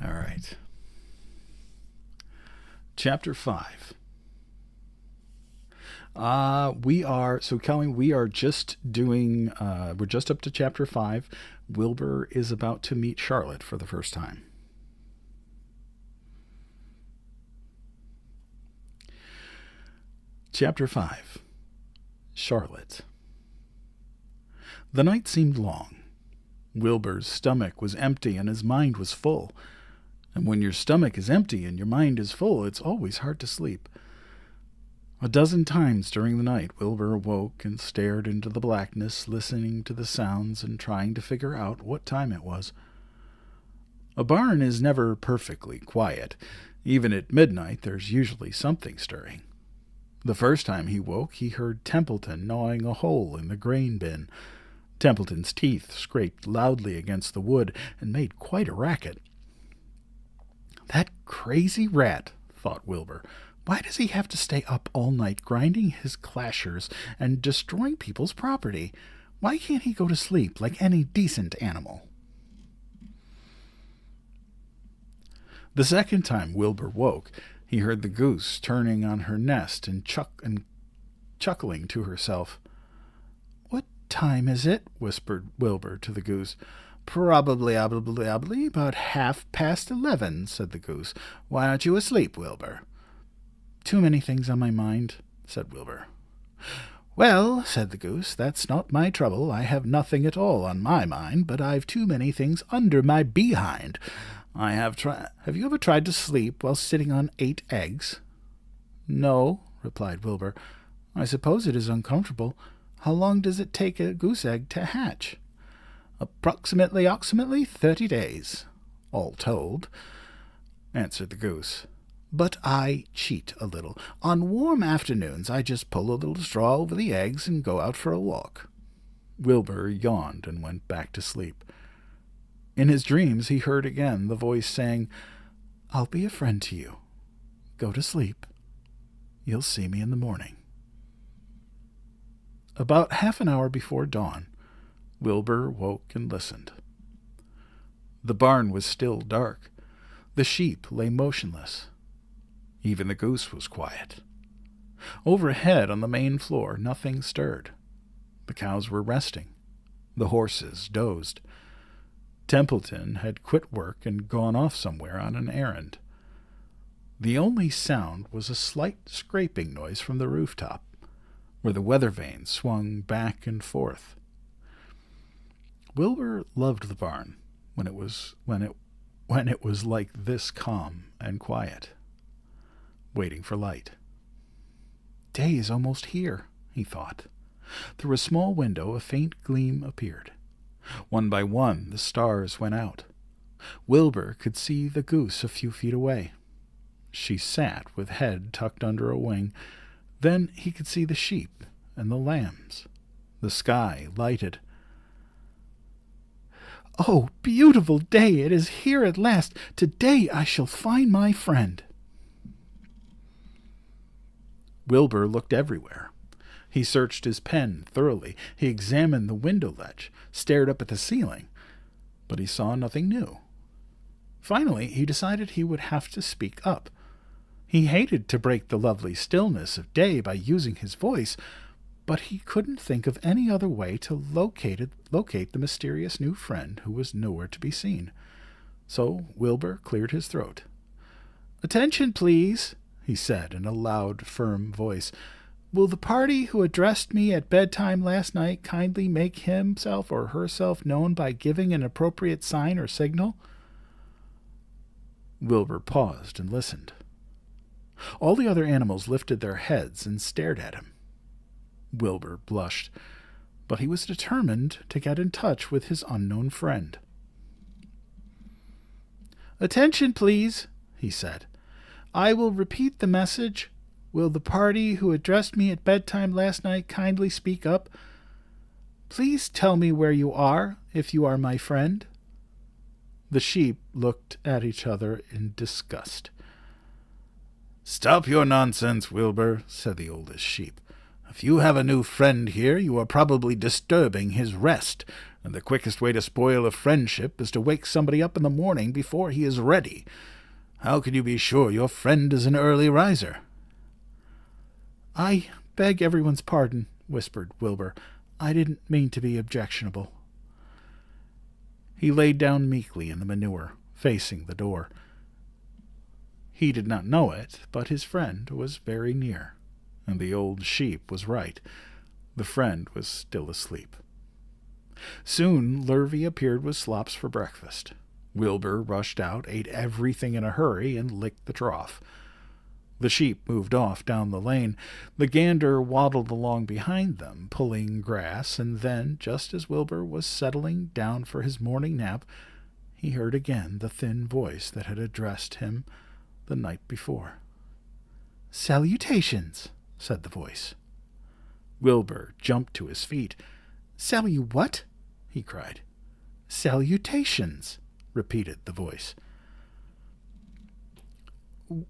All right. Chapter 5. Kelly, we are just doing, we're just up to chapter 5. Wilbur is about to meet Charlotte for the first time. Chapter 5. Charlotte. The night seemed long. Wilbur's stomach was empty and his mind was full. And when your stomach is empty and your mind is full, it's always hard to sleep. A dozen times during the night, Wilbur awoke and stared into the blackness, listening to the sounds and trying to figure out what time it was. A barn is never perfectly quiet. Even at midnight, there's usually something stirring. The first time he woke, he heard Templeton gnawing a hole in the grain bin. Templeton's teeth scraped loudly against the wood and made quite a racket. "That crazy rat," thought Wilbur. "Why does he have to stay up all night grinding his clashers and destroying people's property? Why can't he go to sleep like any decent animal?" The second time Wilbur woke, he heard the goose turning on her nest and chuckling to herself. "What time is it?" whispered Wilbur to the goose. "Probably about 11:30, said the goose. "Why aren't you asleep, Wilbur?" "Too many things on my mind," said Wilbur. "Well," said the goose, "that's not my trouble. I have nothing at all on my mind, but I've too many things under my behind. Have you ever tried to sleep while sitting on 8 eggs?" "No," replied Wilbur. "I suppose it is uncomfortable. How long does it take a goose egg to hatch?" Approximately 30 days, all told," answered the goose. "But I cheat a little. On warm afternoons I just pull a little straw over the eggs and go out for a walk." Wilbur yawned and went back to sleep. In his dreams he heard again the voice saying, "I'll be a friend to you. Go to sleep. You'll see me in the morning." About half an hour before dawn, Wilbur woke and listened. The barn was still dark. The sheep lay motionless. Even the goose was quiet. Overhead on the main floor, nothing stirred. The cows were resting. The horses dozed. Templeton had quit work and gone off somewhere on an errand. The only sound was a slight scraping noise from the rooftop, where the weather vane swung back and forth. Wilbur loved the barn when it was like this calm and quiet, waiting for light. "Day is almost here," he thought. Through a small window a faint gleam appeared. One by one the stars went out. Wilbur could see the goose a few feet away. She sat with head tucked under a wing. Then he could see the sheep and the lambs. The sky lighted. "Oh, beautiful day! It is here at last. Today I shall find my friend." Wilbur looked everywhere. He searched his pen thoroughly. He examined the window ledge, stared up at the ceiling, but he saw nothing new. Finally, he decided he would have to speak up. He hated to break the lovely stillness of day by using his voice, but he couldn't think of any other way to locate the mysterious new friend who was nowhere to be seen. So Wilbur cleared his throat. "Attention, please," he said in a loud, firm voice. "Will the party who addressed me at bedtime last night kindly make himself or herself known by giving an appropriate sign or signal?" Wilbur paused and listened. All the other animals lifted their heads and stared at him. Wilbur blushed, but he was determined to get in touch with his unknown friend. "Attention, please," he said. "I will repeat the message. Will the party who addressed me at bedtime last night kindly speak up? Please tell me where you are, if you are my friend." The sheep looked at each other in disgust. "Stop your nonsense, Wilbur," said the oldest sheep. "If you have a new friend here, you are probably disturbing his rest, and the quickest way to spoil a friendship is to wake somebody up in the morning before he is ready. How can you be sure your friend is an early riser?" "I beg everyone's pardon," whispered Wilbur. "I didn't mean to be objectionable." He laid down meekly in the manure, facing the door. He did not know it, but his friend was very near, and the old sheep was right. The friend was still asleep. Soon Lurvy appeared with slops for breakfast. Wilbur rushed out, ate everything in a hurry, and licked the trough. The sheep moved off down the lane. The gander waddled along behind them, pulling grass, and then, just as Wilbur was settling down for his morning nap, he heard again the thin voice that had addressed him the night before. "Salutations," said the voice. Wilbur jumped to his feet. "What?" he cried. "Salutations," repeated the voice.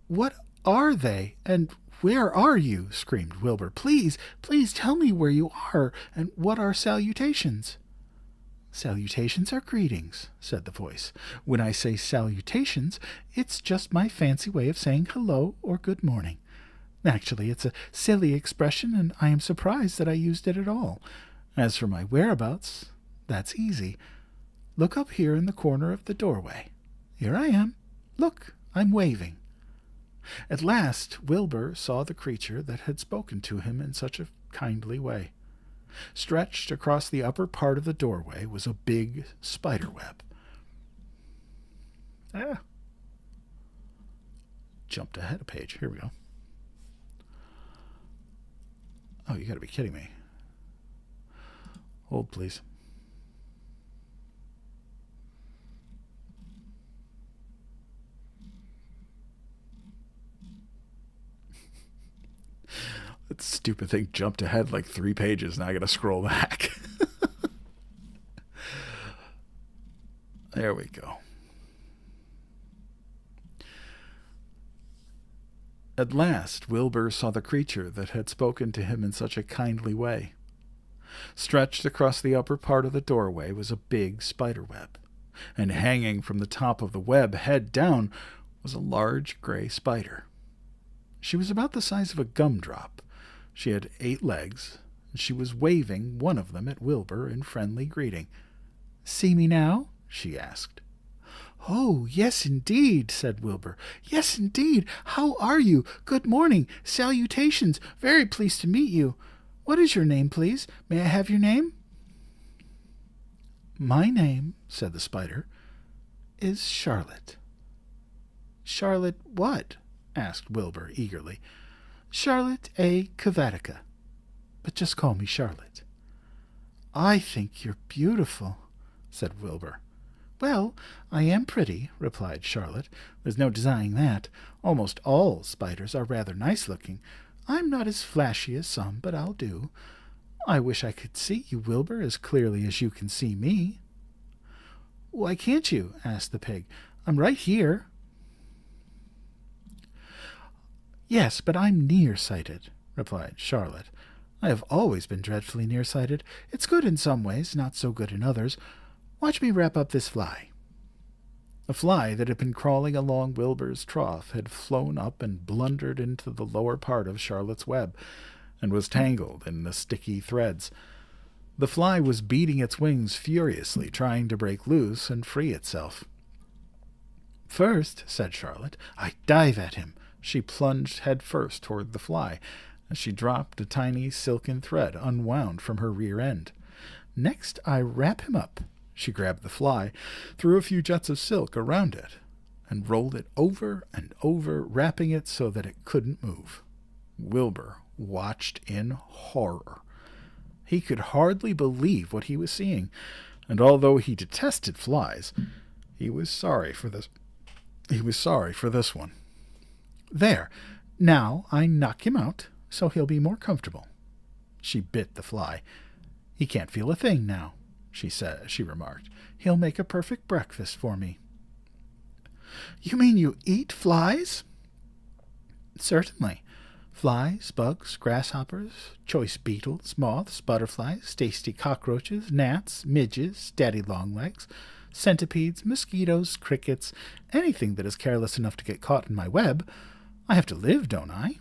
"What are they, and where are you?" screamed Wilbur. Please tell me where you are, and what are salutations?" "Salutations are greetings," said the voice. "When I say salutations, it's just my fancy way of saying hello or good morning. Actually, it's a silly expression, and I am surprised that I used it at all. As for my whereabouts, that's easy. Look up here in the corner of the doorway. Here I am. Look, I'm waving." At last Wilbur saw the creature that had spoken to him in such a kindly way. Stretched across the upper part of the doorway was a big spider web. Jumped ahead a page. Here we go. Oh, you gotta be kidding me. Hold, please. That stupid thing jumped ahead like 3 pages. Now I gotta scroll back. There we go. At last Wilbur saw the creature that had spoken to him in such a kindly way. Stretched across the upper part of the doorway was a big spider web, and hanging from the top of the web, head down, was a large gray spider. She was about the size of a gumdrop. She had 8 legs, and she was waving one of them at Wilbur in friendly greeting. "See me now?" she asked. "Oh, yes, indeed," said Wilbur. "Yes, indeed. How are you? Good morning. Salutations. Very pleased to meet you. What is your name, please? May I have your name?" "My name," said the spider, "is Charlotte." "Charlotte what?" asked Wilbur eagerly. "Charlotte A. Cavatica." but just call me Charlotte." "I think you're beautiful," said Wilbur. "Well, I am pretty," replied Charlotte. "There's no denying that. Almost all spiders are rather nice-looking. I'm not as flashy as some, but I'll do. I wish I could see you, Wilbur, as clearly as you can see me." "Why can't you?" asked the pig. "I'm right here." "Yes, but I'm nearsighted," replied Charlotte. "I have always been dreadfully nearsighted. It's good in some ways, not so good in others. Watch me wrap up this fly." A fly that had been crawling along Wilbur's trough had flown up and blundered into the lower part of Charlotte's web, and was tangled in the sticky threads. The fly was beating its wings furiously, trying to break loose and free itself. "First," said Charlotte, "I dive at him." She plunged head-first toward the fly, as she dropped a tiny silken thread unwound from her rear end. "Next, I wrap him up." She grabbed the fly, threw a few jets of silk around it, and rolled it over and over, wrapping it so that it couldn't move. Wilbur watched in horror. He could hardly believe what he was seeing, and although he detested flies, he was sorry for this one. "There, now I knock him out, so he'll be more comfortable." She bit the fly. "He can't feel a thing now," she remarked. "He'll make a perfect breakfast for me." "You mean you eat flies?" "Certainly. Flies, bugs, grasshoppers, choice beetles, moths, butterflies, tasty cockroaches, gnats, midges, daddy-long-legs, centipedes, mosquitoes, crickets, anything that is careless enough to get caught in my web. I have to live, don't I?"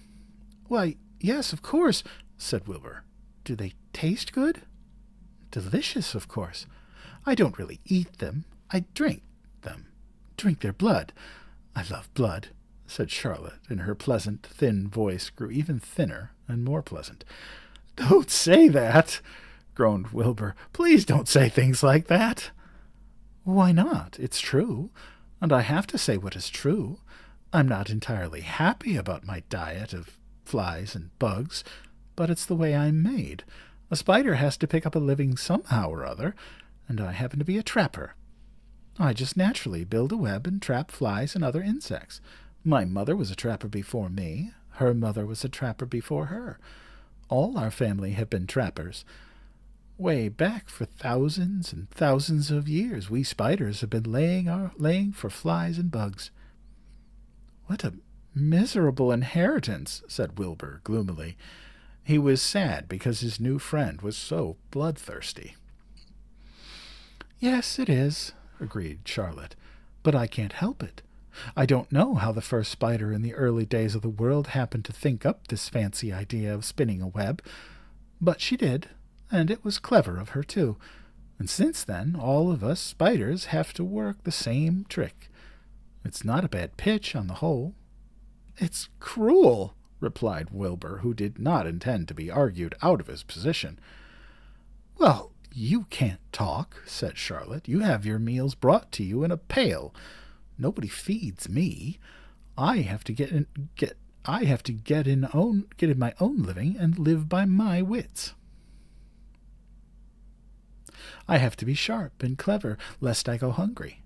"Why, yes, of course," said Wilbur. "Do they taste good?" "Delicious, of course. I don't really eat them. I drink them. Drink their blood. I love blood," said Charlotte, and her pleasant, thin voice grew even thinner and more pleasant. "Don't say that," groaned Wilbur. "Please don't say things like that." "Why not? It's true, and I have to say what is true. I'm not entirely happy about my diet of flies and bugs, but it's the way I'm made. A spider has to pick up a living somehow or other, and I happen to be a trapper. I just naturally build a web and trap flies and other insects. My mother was a trapper before me. Her mother was a trapper before her. All our family have been trappers. Way back for thousands and thousands of years, we spiders have been laying for flies and bugs." "What a miserable inheritance," said Wilbur gloomily. He was sad because his new friend was so bloodthirsty. "Yes, it is," agreed Charlotte, "but I can't help it. I don't know how the first spider in the early days of the world happened to think up this fancy idea of spinning a web, but she did, and it was clever of her, too. And since then, all of us spiders have to work the same trick. It's not a bad pitch on the whole." "It's cruel," replied Wilbur, who did not intend to be argued out of his position. "Well, you can't talk," said Charlotte. "You have your meals brought to you in a pail. Nobody feeds me. I have to get in my own living and live by my wits. I have to be sharp and clever, lest I go hungry.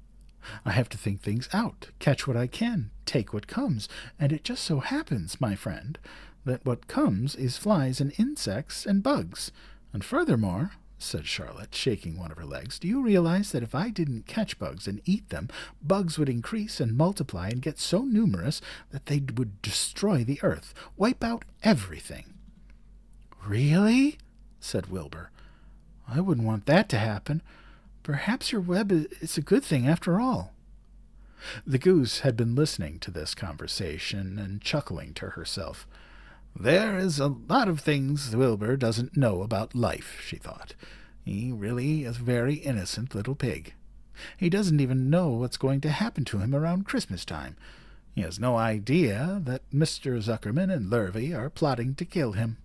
I have to think things out, catch what I can, take what comes, and it just so happens, my friend, that what comes is flies and insects and bugs. And furthermore," said Charlotte, shaking one of her legs, "do you realize that if I didn't catch bugs and eat them, bugs would increase and multiply and get so numerous that they would destroy the earth, wipe out everything?" "Really?" said Wilbur. "I wouldn't want that to happen. Perhaps your web is a good thing after all." The goose had been listening to this conversation and chuckling to herself. "There is a lot of things Wilbur doesn't know about life," she thought. "He really is a very innocent little pig. He doesn't even know what's going to happen to him around Christmas time. He has no idea that Mr. Zuckerman and Lurvy are plotting to kill him."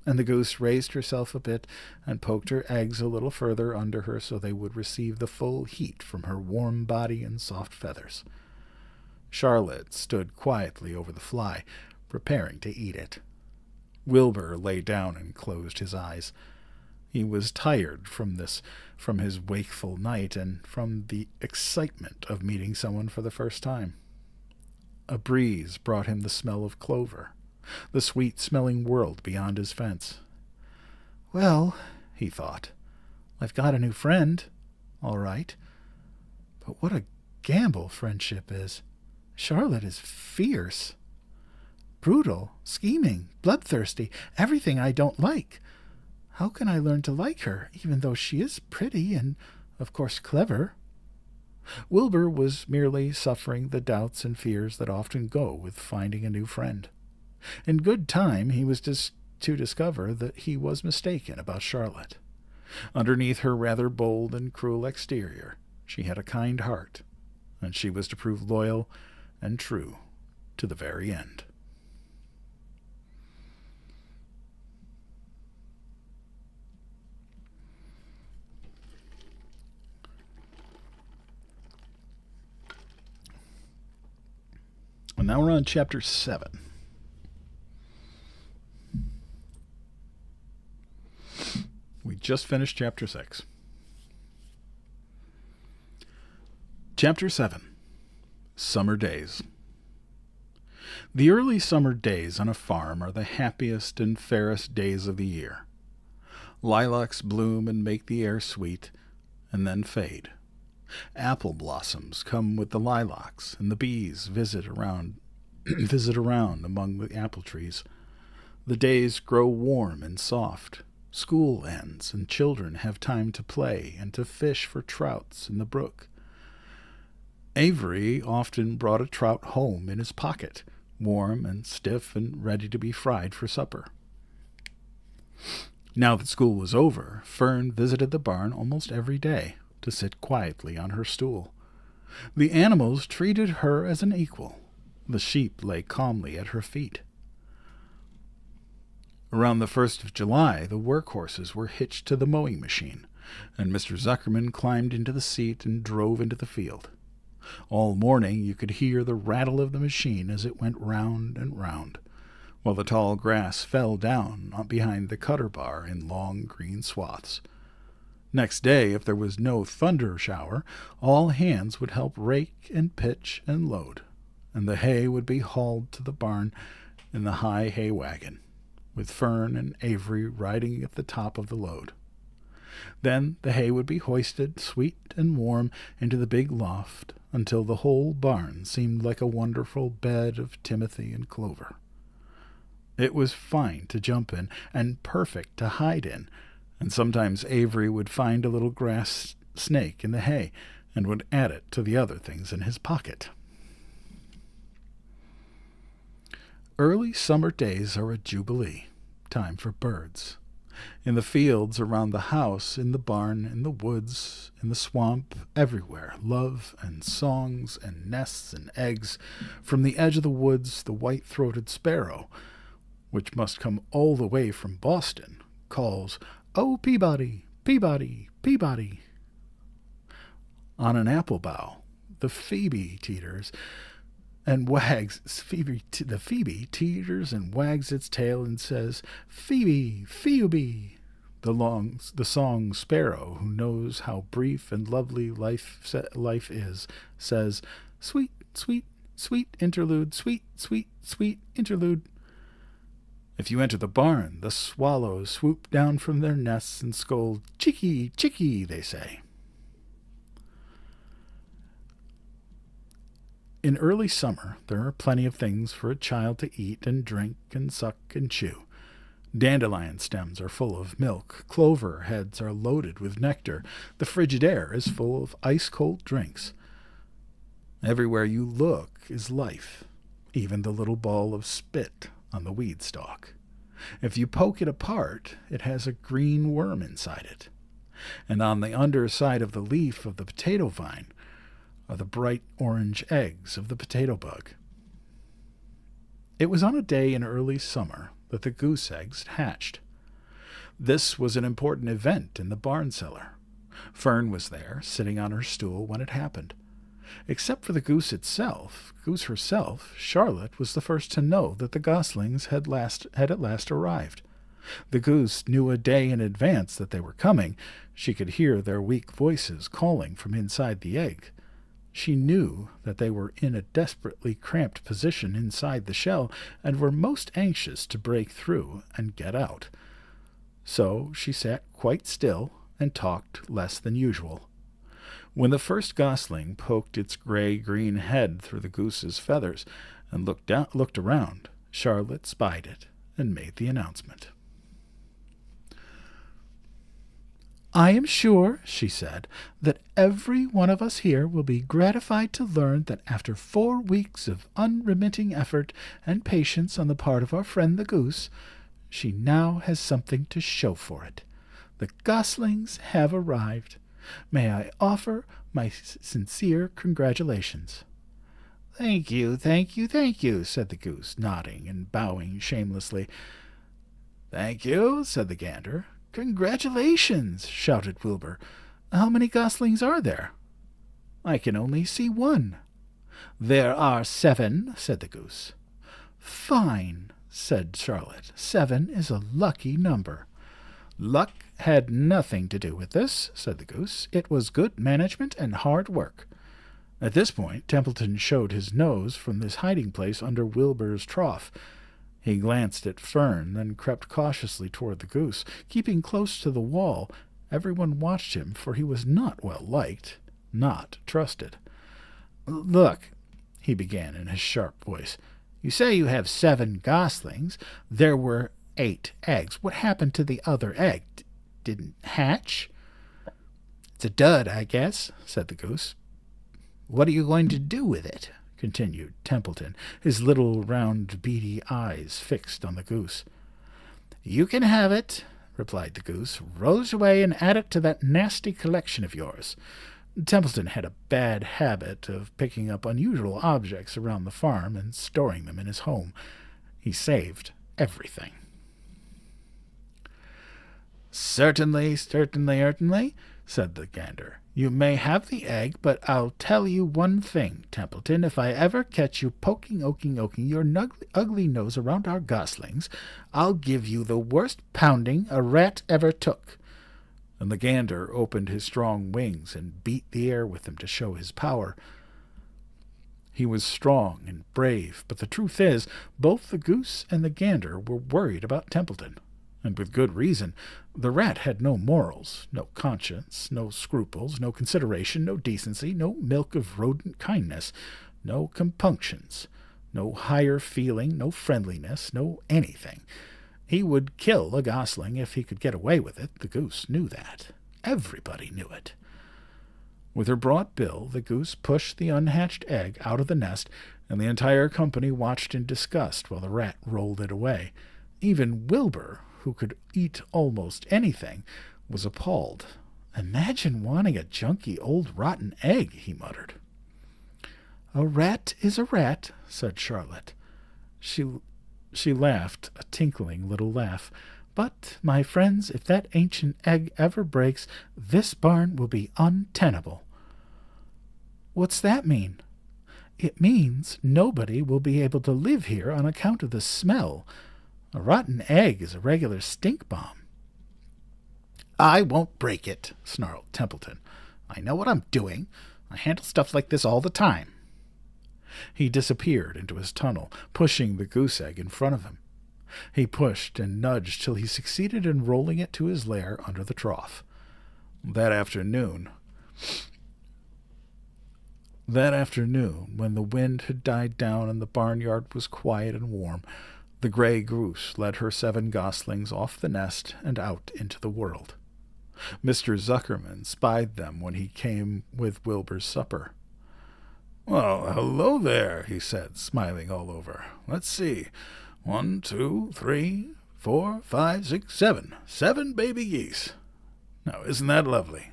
And the goose raised herself a bit and poked her eggs a little further under her so they would receive the full heat from her warm body and soft feathers. Charlotte stood quietly over the fly, preparing to eat it. Wilbur lay down and closed his eyes. He was tired from his wakeful night, and from the excitement of meeting someone for the first time. A breeze brought him the smell of clover, the sweet-smelling world beyond his fence. Well, he thought, I've got a new friend, all right. But what a gamble friendship is. Charlotte is fierce. Brutal, scheming, bloodthirsty, everything I don't like. How can I learn to like her, even though she is pretty and, of course, clever? Wilbur was merely suffering the doubts and fears that often go with finding a new friend. In good time he was to discover that he was mistaken about Charlotte. Underneath her rather bold and cruel exterior, she had a kind heart, and she was to prove loyal and true to the very end. And now we're on chapter 7. We just finished chapter 6. Chapter 7. Summer Days. The early summer days on a farm are the happiest and fairest days of the year. Lilacs bloom and make the air sweet, and then fade. Apple blossoms come with the lilacs, and the bees visit around among the apple trees. The days grow warm and soft. School ends, and children have time to play and to fish for trouts in the brook. Avery often brought a trout home in his pocket, warm and stiff and ready to be fried for supper. Now that school was over, Fern visited the barn almost every day to sit quietly on her stool. The animals treated her as an equal. The sheep lay calmly at her feet. Around the 1st of July, the workhorses were hitched to the mowing machine, and Mr. Zuckerman climbed into the seat and drove into the field. All morning you could hear the rattle of the machine as it went round and round, while the tall grass fell down behind the cutter bar in long green swaths. Next day, if there was no thunder shower, all hands would help rake and pitch and load, and the hay would be hauled to the barn in the high hay wagon, with Fern and Avery riding at the top of the load. Then the hay would be hoisted, sweet and warm, into the big loft, until the whole barn seemed like a wonderful bed of timothy and clover. It was fine to jump in, and perfect to hide in, and sometimes Avery would find a little grass snake in the hay, and would add it to the other things in his pocket. Early summer days are a jubilee, time for birds. In the fields around the house, in the barn, in the woods, in the swamp, everywhere, love and songs and nests and eggs. From the edge of the woods, the white-throated sparrow, which must come all the way from Boston, calls, "Oh, Peabody, Peabody, Peabody." On an apple bough, the phoebe teeters and wags. The phoebe teeters and wags its tail and says, "Phoebe, Phoebe." The song sparrow, who knows how brief and lovely life is, says, "Sweet, sweet, sweet interlude, sweet, sweet, sweet interlude." If you enter the barn, the swallows swoop down from their nests and scold, "Chickie, chickie," they say. In early summer, there are plenty of things for a child to eat and drink and suck and chew. Dandelion stems are full of milk, clover heads are loaded with nectar, the frigid air is full of ice-cold drinks. Everywhere you look is life, even the little ball of spit on the weed stalk. If you poke it apart, it has a green worm inside it. And on the underside of the leaf of the potato vine are the bright orange eggs of the potato bug. It was on a day in early summer that the goose eggs hatched. This was an important event in the barn cellar. Fern was there, sitting on her stool when it happened. Except for the goose herself, Charlotte was the first to know that the goslings had at last arrived. The goose knew a day in advance that they were coming. She could hear their weak voices calling from inside the egg. She knew that they were in a desperately cramped position inside the shell and were most anxious to break through and get out. So she sat quite still and talked less than usual. When the first gosling poked its gray-green head through the goose's feathers and looked around, Charlotte spied it and made the announcement. "I am sure," she said, "that every one of us here will be gratified to learn that after 4 weeks of unremitting effort and patience on the part of our friend the goose, she now has something to show for it. The goslings have arrived. May I offer my sincere congratulations." "Thank you, thank you, thank you," said the goose, nodding and bowing shamelessly. "Thank you," said the gander. "Congratulations!" shouted Wilbur. "How many goslings are there?" "I can only see 1. "There are 7, said the goose. "Fine," said Charlotte. 7 is a lucky number." "Luck had nothing to do with this," said the goose. "It was good management and hard work." At this point Templeton showed his nose from his hiding-place under Wilbur's trough. He glanced at Fern, then crept cautiously toward the goose. Keeping close to the wall, everyone watched him, for he was not well liked, not trusted. "Look," he began in his sharp voice, "you say you have 7 goslings. There were 8 eggs. What happened to the other egg? Didn't hatch?" "It's a dud, I guess," said the goose. "What are you going to do with it?" continued Templeton, his little round beady eyes fixed on the goose. "You can have it," replied the goose. "Roll it away and add it to that nasty collection of yours." Templeton had a bad habit of picking up unusual objects around the farm and storing them in his home. He saved everything. "Certainly, certainly, said the gander. "You may have the egg, but I'll tell you one thing, Templeton. If I ever catch you poking your ugly nose around our goslings, I'll give you the worst pounding a rat ever took." And the gander opened his strong wings and beat the air with them to show his power. He was strong and brave, but the truth is, both the goose and the gander were worried about Templeton. And with good reason. The rat had no morals, no conscience, no scruples, no consideration, no decency, no milk of rodent kindness, no compunctions, no higher feeling, no friendliness, no anything. He would kill a gosling if he could get away with it. The goose knew that. Everybody knew it. With her broad bill, the goose pushed the unhatched egg out of the nest, and the entire company watched in disgust while the rat rolled it away. Even Wilbur, who could eat almost anything, was appalled. "Imagine wanting a junky old rotten egg," he muttered. "A rat is a rat," said Charlotte. She laughed, a tinkling little laugh. "But, my friends, if that ancient egg ever breaks, this barn will be untenable." "What's that mean?" "It means nobody will be able to live here on account of the smell. A rotten egg is a regular stink bomb." "I won't break it," snarled Templeton. "I know what I'm doing. I handle stuff like this all the time." He disappeared into his tunnel, pushing the goose egg in front of him. He pushed and nudged till he succeeded in rolling it to his lair under the trough. That afternoon, when the wind had died down and the barnyard was quiet and warm, the gray goose led her 7 goslings off the nest and out into the world. Mr. Zuckerman spied them when he came with Wilbur's supper. "Well, hello there," he said, smiling all over. "Let's see. 1, 2, 3, 4, 5, 6, 7. 7 baby geese. Now, isn't that lovely?"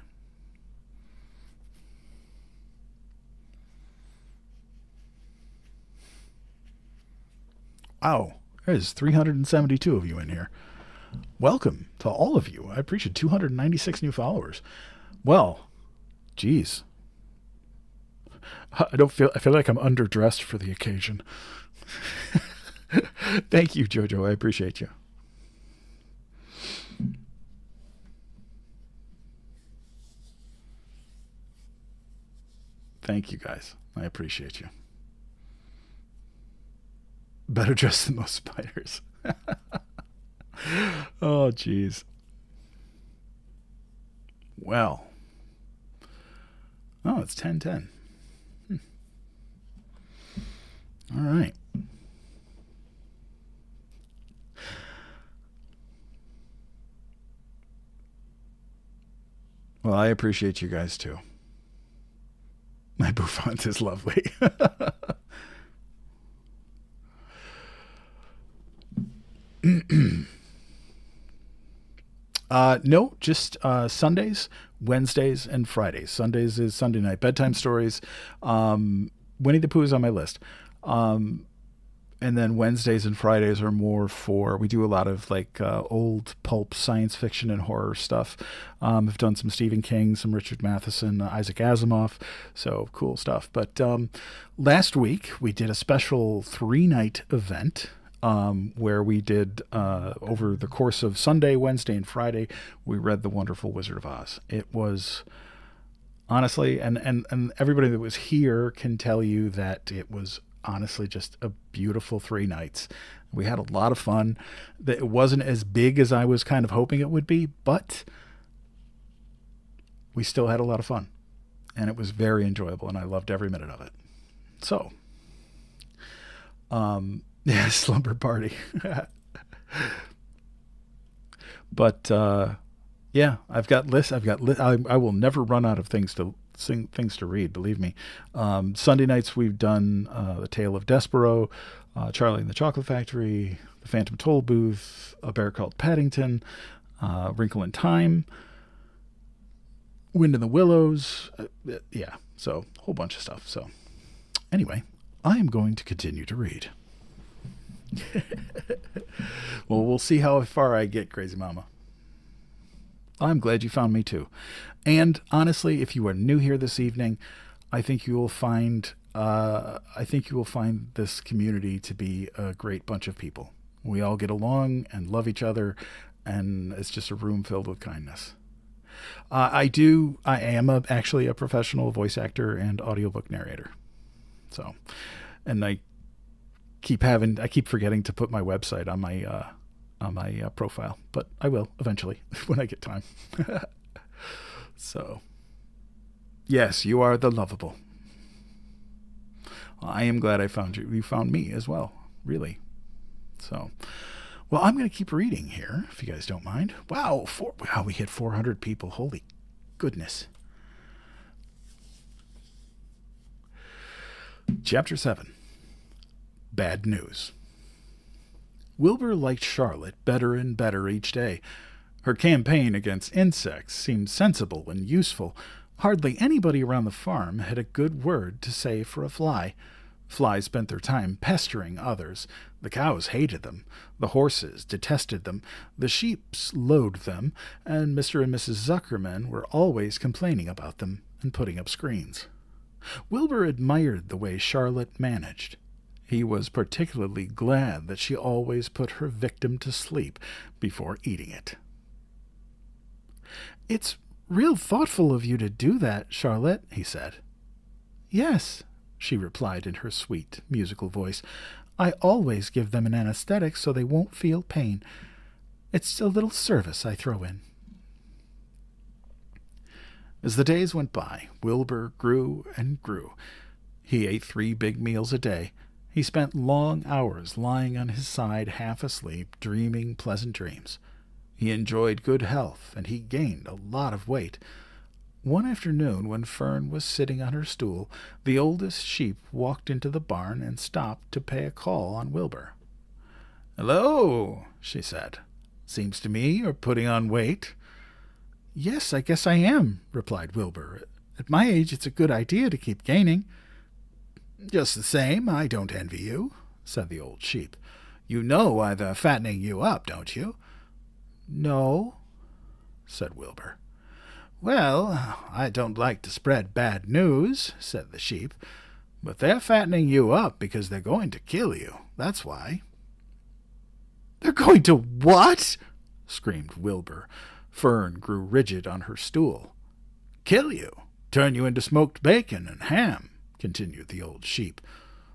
Wow. There's 372 of you in here. Welcome to all of you. I appreciate 296 new followers. Well, geez. I feel like I'm underdressed for the occasion. Thank you, Jojo. I appreciate you. Thank you, guys. I appreciate you. Better dressed than most spiders. Oh, jeez. Well. Oh, it's 10:10. All right. Well, I appreciate you guys too. My bouffant is lovely. No, just Sundays, Wednesdays, and Fridays. Sundays is Sunday night bedtime stories. Winnie the Pooh is on my list. And then Wednesdays and Fridays are more for, we do a lot of like old pulp science fiction and horror stuff. I've done some Stephen King, some Richard Matheson, Isaac Asimov, so cool stuff. But last week we did a special 3-night event where we did, over the course of Sunday, Wednesday, and Friday, we read The Wonderful Wizard of Oz. It was honestly, and everybody that was here can tell you that it was honestly just a beautiful 3 nights. We had a lot of fun. It wasn't as big as I was kind of hoping it would be, but we still had a lot of fun. And it was very enjoyable, and I loved every minute of it. So, yeah, slumber party. But yeah, I've got lists. I will never run out of things to read. Believe me. Sunday nights we've done The Tale of Despero, Charlie and the Chocolate Factory, The Phantom Toll Booth, A Bear Called Paddington, Wrinkle in Time, Wind in the Willows. Yeah, so a whole bunch of stuff. So anyway, I am going to continue to read. Well, we'll see how far I get, Crazy Mama. I'm glad you found me too. And honestly, if you are new here this evening, I think you will find this community to be a great bunch of people. We all get along and love each other, and it's just a room filled with kindness. I am actually a professional voice actor and audiobook narrator. So, and I keep forgetting to put my website on my profile, but I will eventually when I get time. So, yes, you are the lovable. Well, I am glad I found you. You found me as well, really. So, well, I'm going to keep reading here, if you guys don't mind. Wow, we hit 400 people. Holy goodness. Chapter 7. Bad News. Wilbur liked Charlotte better and better each day. Her campaign against insects seemed sensible and useful. Hardly anybody around the farm had a good word to say for a fly. Flies spent their time pestering others. The cows hated them. The horses detested them. The sheep loathed them. And Mr. and Mrs. Zuckerman were always complaining about them and putting up screens. Wilbur admired the way Charlotte managed. He was particularly glad that she always put her victim to sleep before eating it. "It's real thoughtful of you to do that, Charlotte," he said. "Yes," she replied in her sweet, musical voice. "I always give them an anesthetic so they won't feel pain. It's a little service I throw in." As the days went by, Wilbur grew and grew. He ate 3 big meals a day. He spent long hours lying on his side half asleep, dreaming pleasant dreams. He enjoyed good health, and he gained a lot of weight. One afternoon, when Fern was sitting on her stool, the oldest sheep walked into the barn and stopped to pay a call on Wilbur. "Hello," she said. "Seems to me you're putting on weight." "Yes, I guess I am," replied Wilbur. "At my age, it's a good idea to keep gaining." "Just the same, I don't envy you," said the old sheep. "You know why they're fattening you up, don't you?" "No," said Wilbur. Well, I don't like to spread bad news, said the sheep, but they're fattening you up because they're going to kill you. That's why. They're going to what? Screamed Wilbur. Fern grew rigid on her stool. Kill you. Turn you into smoked bacon and ham, continued the old sheep.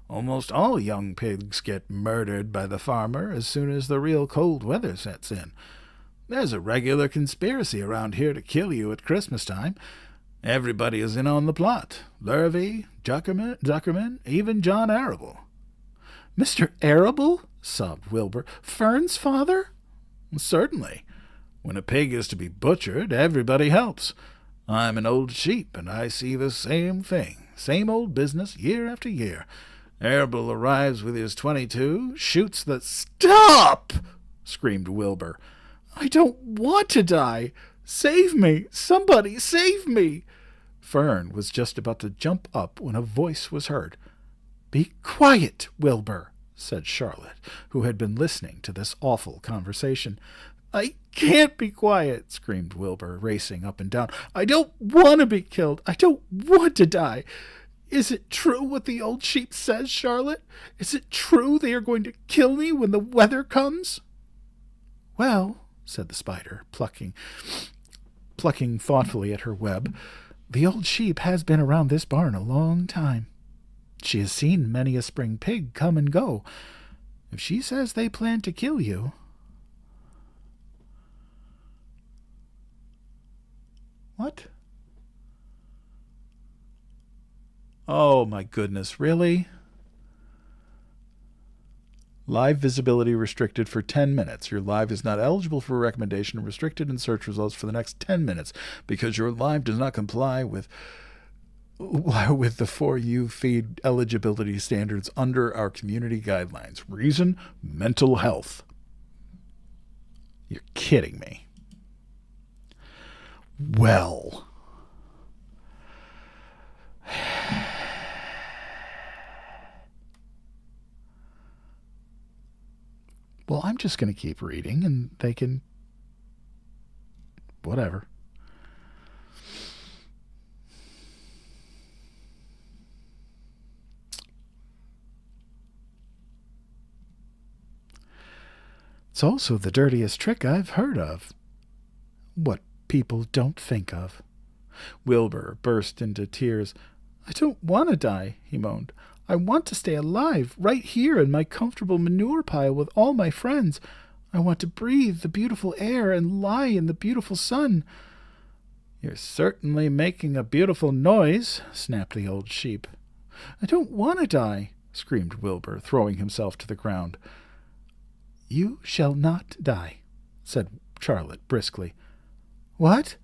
Almost all young pigs get murdered by the farmer as soon as the real cold weather sets in. There's a regular conspiracy around here to kill you at Christmas time. Everybody is in on the plot. Lurvy, Zuckerman, even John Arable. Mr. Arable? Sobbed Wilbur. Fern's father? Certainly. When a pig is to be butchered, everybody helps. I'm an old sheep, and I see the same thing. Same old business, year after year. Arable arrives with his .22, shoots the... Stop! Screamed Wilbur. I don't want to die. Save me! Somebody save me! Fern was just about to jump up when a voice was heard. Be quiet, Wilbur, said Charlotte, who had been listening to this awful conversation. I can't be quiet, screamed Wilbur, racing up and down. I don't want to be killed. I don't want to die. Is it true what the old sheep says, Charlotte? Is it true they are going to kill me when the weather comes? Well, said the spider, plucking thoughtfully at her web, the old sheep has been around this barn a long time. She has seen many a spring pig come and go. If she says they plan to kill you... What? Oh my goodness, really? Live visibility restricted for 10 minutes. Your live is not eligible for recommendation and restricted in search results for the next 10 minutes because your live does not comply with the For You feed eligibility standards under our community guidelines. Reason? Mental health. You're kidding me. Well... Well, I'm just going to keep reading, and they can... whatever. It's also the dirtiest trick I've heard of. What people don't think of. Wilbur burst into tears. I don't want to die, he moaned. I want to stay alive, right here in my comfortable manure pile with all my friends. I want to breathe the beautiful air and lie in the beautiful sun. You're certainly making a beautiful noise, snapped the old sheep. I don't want to die, screamed Wilbur, throwing himself to the ground. You shall not die, said Charlotte briskly. What?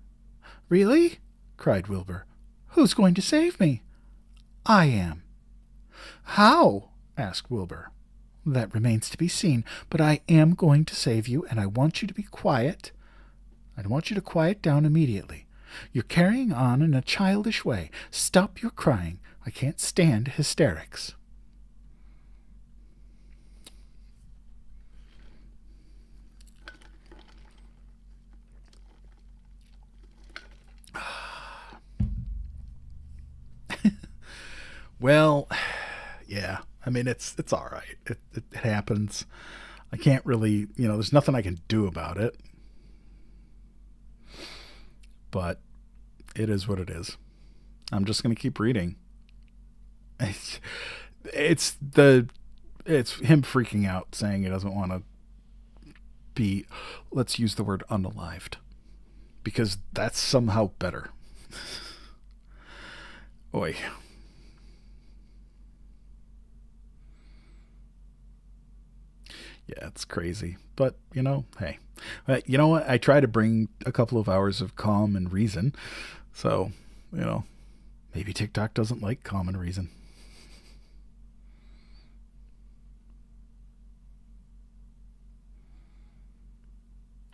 Really? Cried Wilbur. Who's going to save me? I am. How? Asked Wilbur. That remains to be seen, but I am going to save you, and I want you to be quiet. I want you to quiet down immediately. You're carrying on in a childish way. Stop your crying. I can't stand hysterics. Well, yeah. I mean, it's all right. It happens. I can't really, there's nothing I can do about it. But it is what it is. I'm just going to keep reading. It's him freaking out, saying he doesn't want to be, let's use the word unalived, because that's somehow better. Oy. Yeah, it's crazy. But, hey. You know what? I try to bring a couple of hours of calm and reason. So, maybe TikTok doesn't like calm and reason.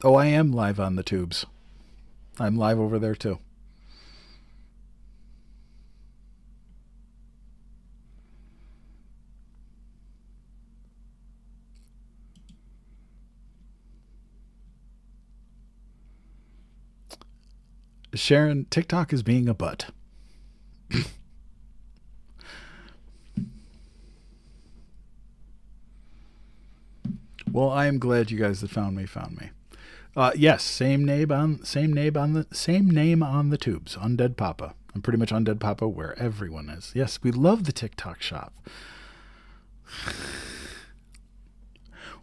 Oh, I am live on the tubes. I'm live over there too. Sharon, TikTok is being a butt. Well, I am glad you guys that found me. Yes, same name on the tubes. Undead Papa. I'm pretty much Undead Papa where everyone is. Yes, we love the TikTok shop.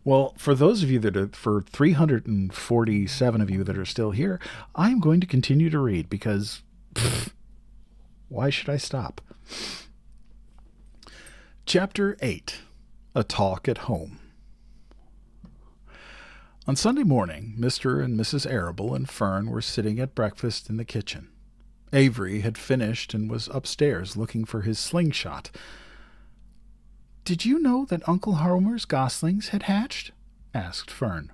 Well, for those of you for 347 of you that are still here, I'm going to continue to read because why should I stop? Chapter 8, A Talk at Home. On Sunday morning, Mr. and Mrs. Arable and Fern were sitting at breakfast in the kitchen. Avery had finished and was upstairs looking for his slingshot. "Did you know that Uncle Homer's goslings had hatched?" asked Fern.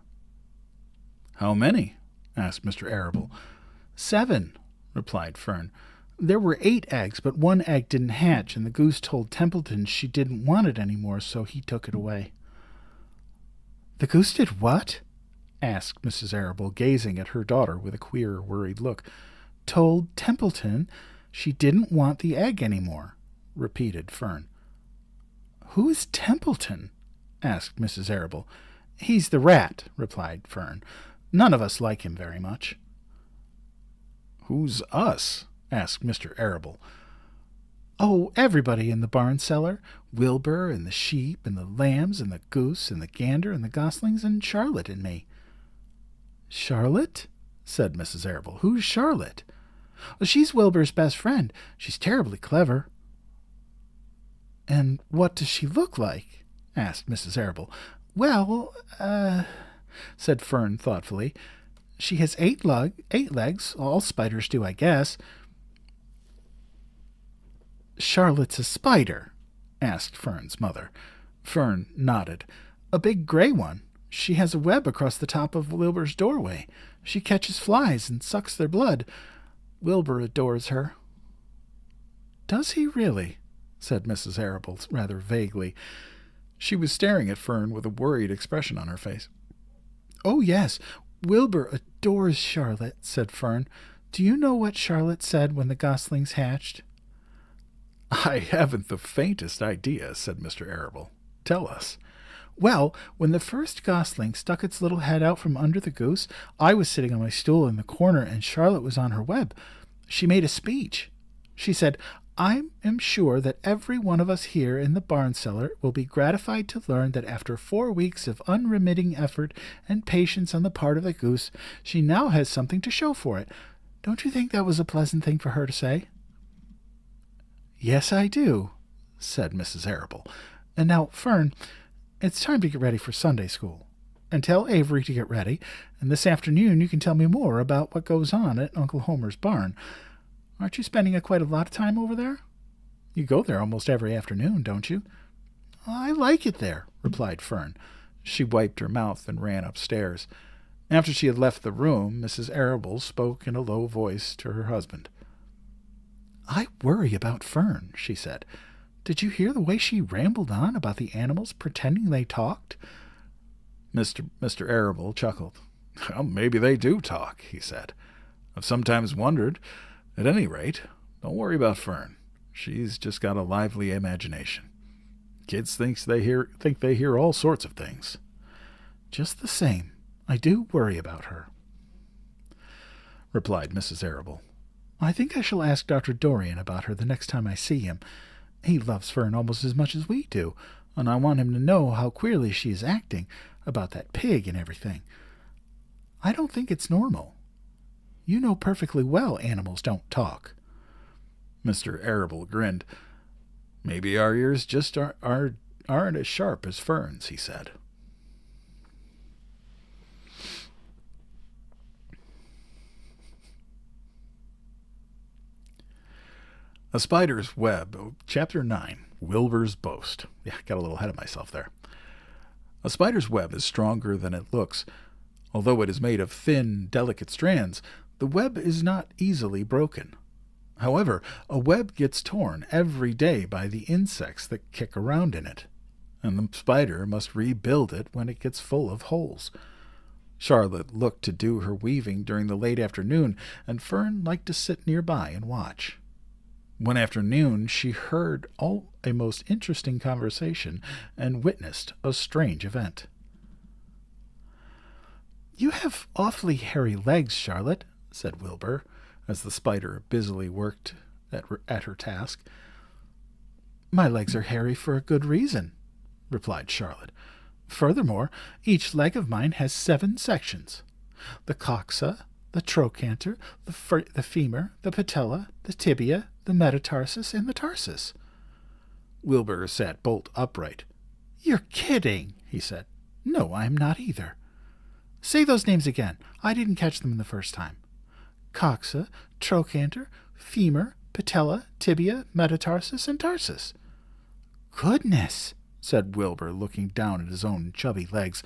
"How many?" asked Mr. Arable. "7," replied Fern. "There were 8 eggs, but 1 egg didn't hatch, and the goose told Templeton she didn't want it any more, so he took it away." "The goose did what?" asked Mrs. Arable, gazing at her daughter with a queer, worried look. "Told Templeton she didn't want the egg any more," repeated Fern. "Who is Templeton?" asked Mrs. Arable. "He's the rat," replied Fern. "None of us like him very much." "Who's us?" asked Mr. Arable. "Oh, everybody in the barn cellar. Wilbur and the sheep and the lambs and the goose and the gander and the goslings and Charlotte and me." "Charlotte?" said Mrs. Arable. "Who's Charlotte?" "She's Wilbur's best friend. She's terribly clever." "And what does she look like?" asked Mrs. Arable. "Well, said Fern thoughtfully, "she has 8 legs. All spiders do, I guess." "Charlotte's a spider?" asked Fern's mother. Fern nodded. "A big gray one. She has a web across the top of Wilbur's doorway. She catches flies and sucks their blood. Wilbur adores her." "Does he really?" said Mrs. Arable rather vaguely. She was staring at Fern with a worried expression on her face. "Oh, yes, Wilbur adores Charlotte," said Fern. "Do you know what Charlotte said when the goslings hatched?" "I haven't the faintest idea," said Mr. Arable. "Tell us." "Well, when the first gosling stuck its little head out from under the goose, I was sitting on my stool in the corner and Charlotte was on her web. She made a speech. She said, 'I am sure that every one of us here in the barn cellar will be gratified to learn that after 4 weeks of unremitting effort and patience on the part of the goose, she now has something to show for it.' Don't you think that was a pleasant thing for her to say?" "Yes, I do," said Mrs. Arable. "And now, Fern, it's time to get ready for Sunday school. And tell Avery to get ready, and this afternoon you can tell me more about what goes on at Uncle Homer's barn. Aren't you spending quite a lot of time over there? You go there almost every afternoon, don't you?" "I like it there," replied Fern. She wiped her mouth and ran upstairs. After she had left the room, Mrs. Arable spoke in a low voice to her husband. "I worry about Fern," she said. "Did you hear the way she rambled on about the animals pretending they talked?" Mr. Arable chuckled. "Well, maybe they do talk," he said. "I've sometimes wondered. At any rate, don't worry about Fern. She's just got a lively imagination. Kids think they hear all sorts of things." "Just the same, I do worry about her," replied Mrs. Arable. "I think I shall ask Dr. Dorian about her the next time I see him. He loves Fern almost as much as we do, and I want him to know how queerly she is acting about that pig and everything. I don't think it's normal. You know perfectly well animals don't talk." Mr. Arable grinned. "Maybe our ears just aren't as sharp as Fern's," he said. A Spider's Web, Chapter 9, Wilbur's Boast. Yeah, got a little ahead of myself there. A spider's web is stronger than it looks. Although it is made of thin, delicate strands, the web is not easily broken. However, a web gets torn every day by the insects that kick around in it, and the spider must rebuild it when it gets full of holes. Charlotte looked to do her weaving during the late afternoon, and Fern liked to sit nearby and watch. One afternoon she heard a most interesting conversation and witnessed a strange event. "You have awfully hairy legs, Charlotte," said Wilbur, as the spider busily worked at her task. "My legs are hairy for a good reason," replied Charlotte. "Furthermore, each leg of mine has 7 sections. The coxa, the trochanter, the femur, the patella, the tibia, the metatarsus, and the tarsus." Wilbur sat bolt upright. "You're kidding," he said. "No, I'm not either." "Say those names again. I didn't catch them the first time." "Coxa, trochanter, femur, patella, tibia, metatarsus, and tarsus." "Goodness," said Wilbur, looking down at his own chubby legs.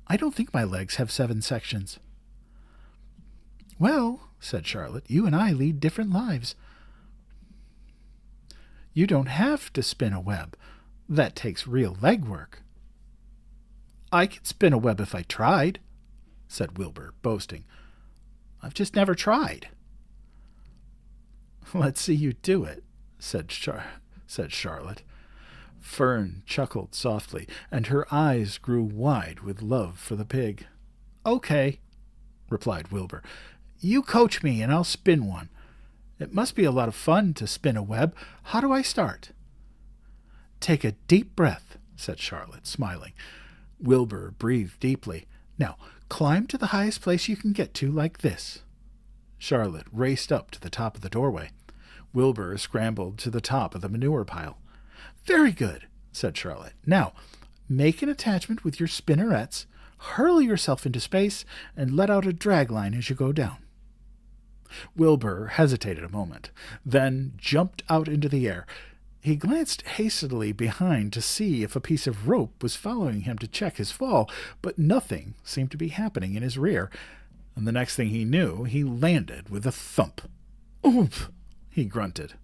"I don't think my legs have 7 sections." "Well," said Charlotte, "you and I lead different lives. You don't have to spin a web. That takes real leg work." "I could spin a web if I tried," said Wilbur, boasting. "I've just never tried." "Let's see you do it," said Charlotte. Fern chuckled softly, and her eyes grew wide with love for the pig. "Okay," replied Wilbur. "You coach me, and I'll spin one. It must be a lot of fun to spin a web. How do I start?" "Take a deep breath," said Charlotte, smiling. Wilbur breathed deeply. "Now, climb to the highest place you can get to, like this." Charlotte raced up to the top of the doorway. Wilbur scrambled to the top of the manure pile. "Very good," said Charlotte. "Now, make an attachment with your spinnerets, hurl yourself into space, and let out a drag line as you go down." Wilbur hesitated a moment, then jumped out into the air. He glanced hastily behind to see if a piece of rope was following him to check his fall, but nothing seemed to be happening in his rear, and the next thing he knew, he landed with a thump. "Oomph!" he grunted.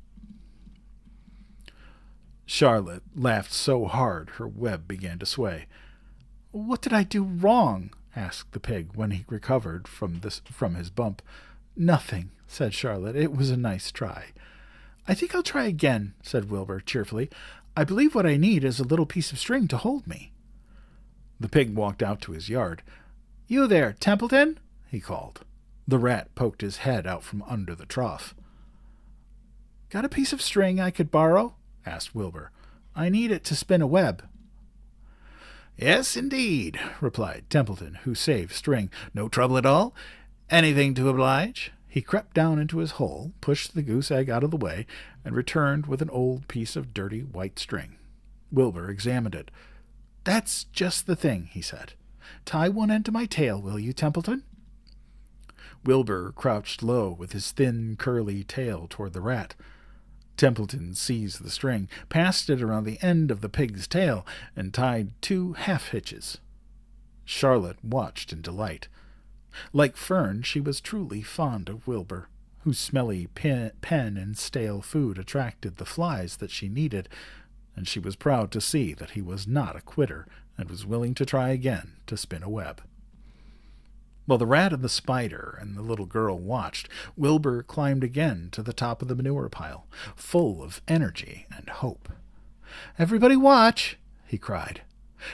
Charlotte laughed so hard her web began to sway. "What did I do wrong?" asked the pig when he recovered from his bump. "Nothing," said Charlotte. "It was a nice try." "I think I'll try again," said Wilbur cheerfully. "I believe what I need is a little piece of string to hold me." The pig walked out to his yard. "You there, Templeton?" he called. The rat poked his head out from under the trough. "Got a piece of string I could borrow?" asked Wilbur. "I need it to spin a web." "Yes, indeed," replied Templeton, who saved string. "No trouble at all. Anything to oblige." He crept down into his hole, pushed the goose egg out of the way, and returned with an old piece of dirty white string. Wilbur examined it. "That's just the thing," he said. "Tie one end to my tail, will you, Templeton?" Wilbur crouched low with his thin, curly tail toward the rat. Templeton seized the string, passed it around the end of the pig's tail, and tied 2 half-hitches. Charlotte watched in delight. Like Fern, she was truly fond of Wilbur, whose smelly pen and stale food attracted the flies that she needed, and she was proud to see that he was not a quitter and was willing to try again to spin a web. While the rat and the spider and the little girl watched, Wilbur climbed again to the top of the manure pile, full of energy and hope. "Everybody watch!" he cried,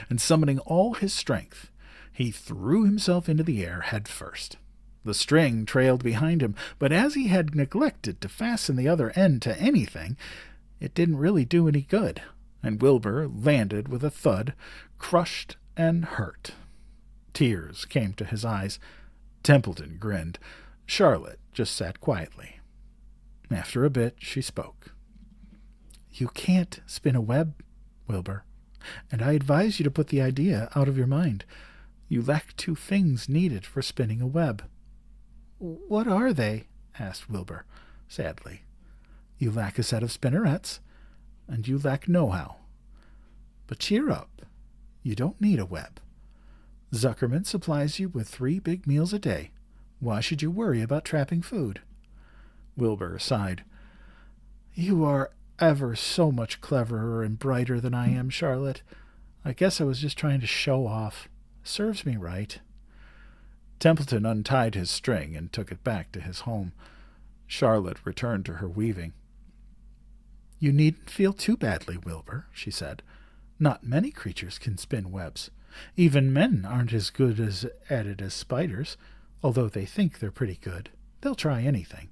and summoning all his strength, he threw himself into the air head first. The string trailed behind him, but as he had neglected to fasten the other end to anything, it didn't really do any good, and Wilbur landed with a thud, crushed and hurt. Tears came to his eyes. Templeton grinned. Charlotte just sat quietly. After a bit, she spoke. "You can't spin a web, Wilbur, and I advise you to put the idea out of your mind. You lack 2 things needed for spinning a web." "What are they?" asked Wilbur, sadly. "You lack a set of spinnerets, and you lack know-how. But cheer up. You don't need a web. Zuckerman supplies you with 3 big meals a day. Why should you worry about trapping food?" Wilbur sighed. "You are ever so much cleverer and brighter than I am, Charlotte. I guess I was just trying to show off. Serves me right." Templeton untied his string and took it back to his home. Charlotte returned to her weaving. "You needn't feel too badly, Wilbur," she said. "Not many creatures can spin webs. Even men aren't as good at it as spiders, although they think they're pretty good. They'll try anything.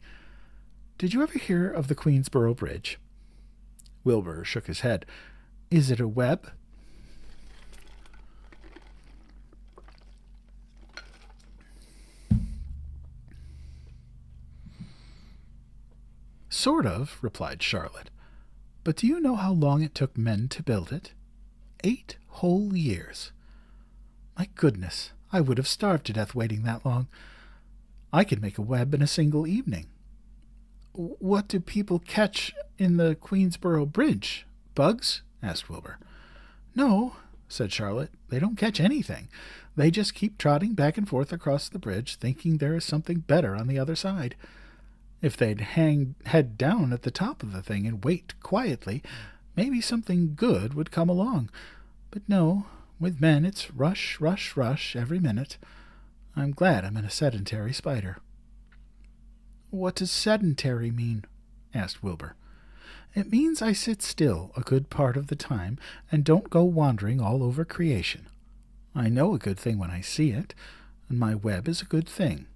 Did you ever hear of the Queensboro Bridge?" Wilbur shook his head. "Is it a web?" "Sort of," replied Charlotte. "But do you know how long it took men to build it? 8 whole years. My goodness, I would have starved to death waiting that long. I could make a web in a single evening." "What do people catch in the Queensboro Bridge? Bugs?" asked Wilbur. "No," said Charlotte. "They don't catch anything. They just keep trotting back and forth across the bridge, thinking there is something better on the other side. If they'd hang head down at the top of the thing and wait quietly, maybe something good would come along. But no, with men it's rush, rush, rush every minute. I'm glad I'm a sedentary spider." "What does sedentary mean?" asked Wilbur. "It means I sit still a good part of the time and don't go wandering all over creation. I know a good thing when I see it, and my web is a good thing.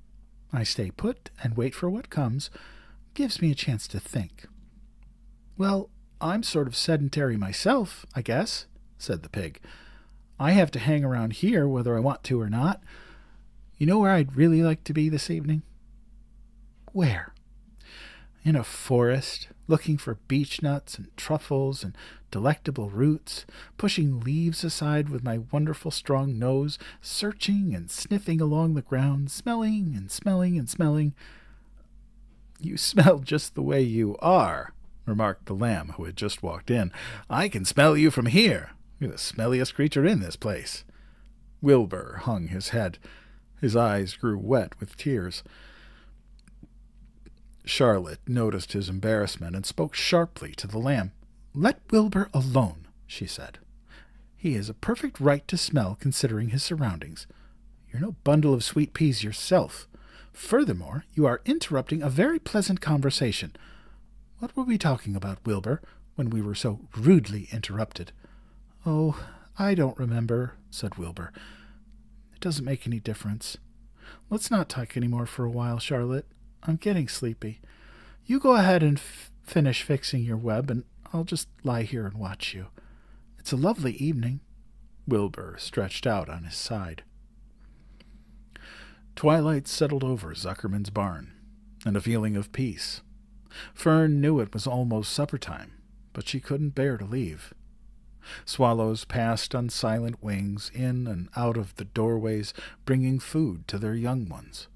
I stay put and wait for what comes. Gives me a chance to think." "Well, I'm sort of sedentary myself, I guess," said the pig. "I have to hang around here whether I want to or not. You know where I'd really like to be this evening?" "Where?" "In a forest, looking for beechnuts and truffles and delectable roots, pushing leaves aside with my wonderful strong nose, searching and sniffing along the ground, smelling and smelling and smelling." "You smell just the way you are," remarked the lamb, who had just walked in. "I can smell you from here. You're the smelliest creature in this place." Wilbur hung his head. His eyes grew wet with tears. Charlotte noticed his embarrassment and spoke sharply to the lamb. "Let Wilbur alone," she said. "He has a perfect right to smell considering his surroundings. You're no bundle of sweet peas yourself. Furthermore, you are interrupting a very pleasant conversation. What were we talking about, Wilbur, when we were so rudely interrupted?" "Oh, I don't remember," said Wilbur. "It doesn't make any difference. Let's not talk any more for a while, Charlotte. I'm getting sleepy. You go ahead and finish fixing your web, and I'll just lie here and watch you. It's a lovely evening." Wilbur stretched out on his side. Twilight settled over Zuckerman's barn, and a feeling of peace. Fern knew it was almost supper time, but she couldn't bear to leave. Swallows passed on silent wings in and out of the doorways, bringing food to their young ones.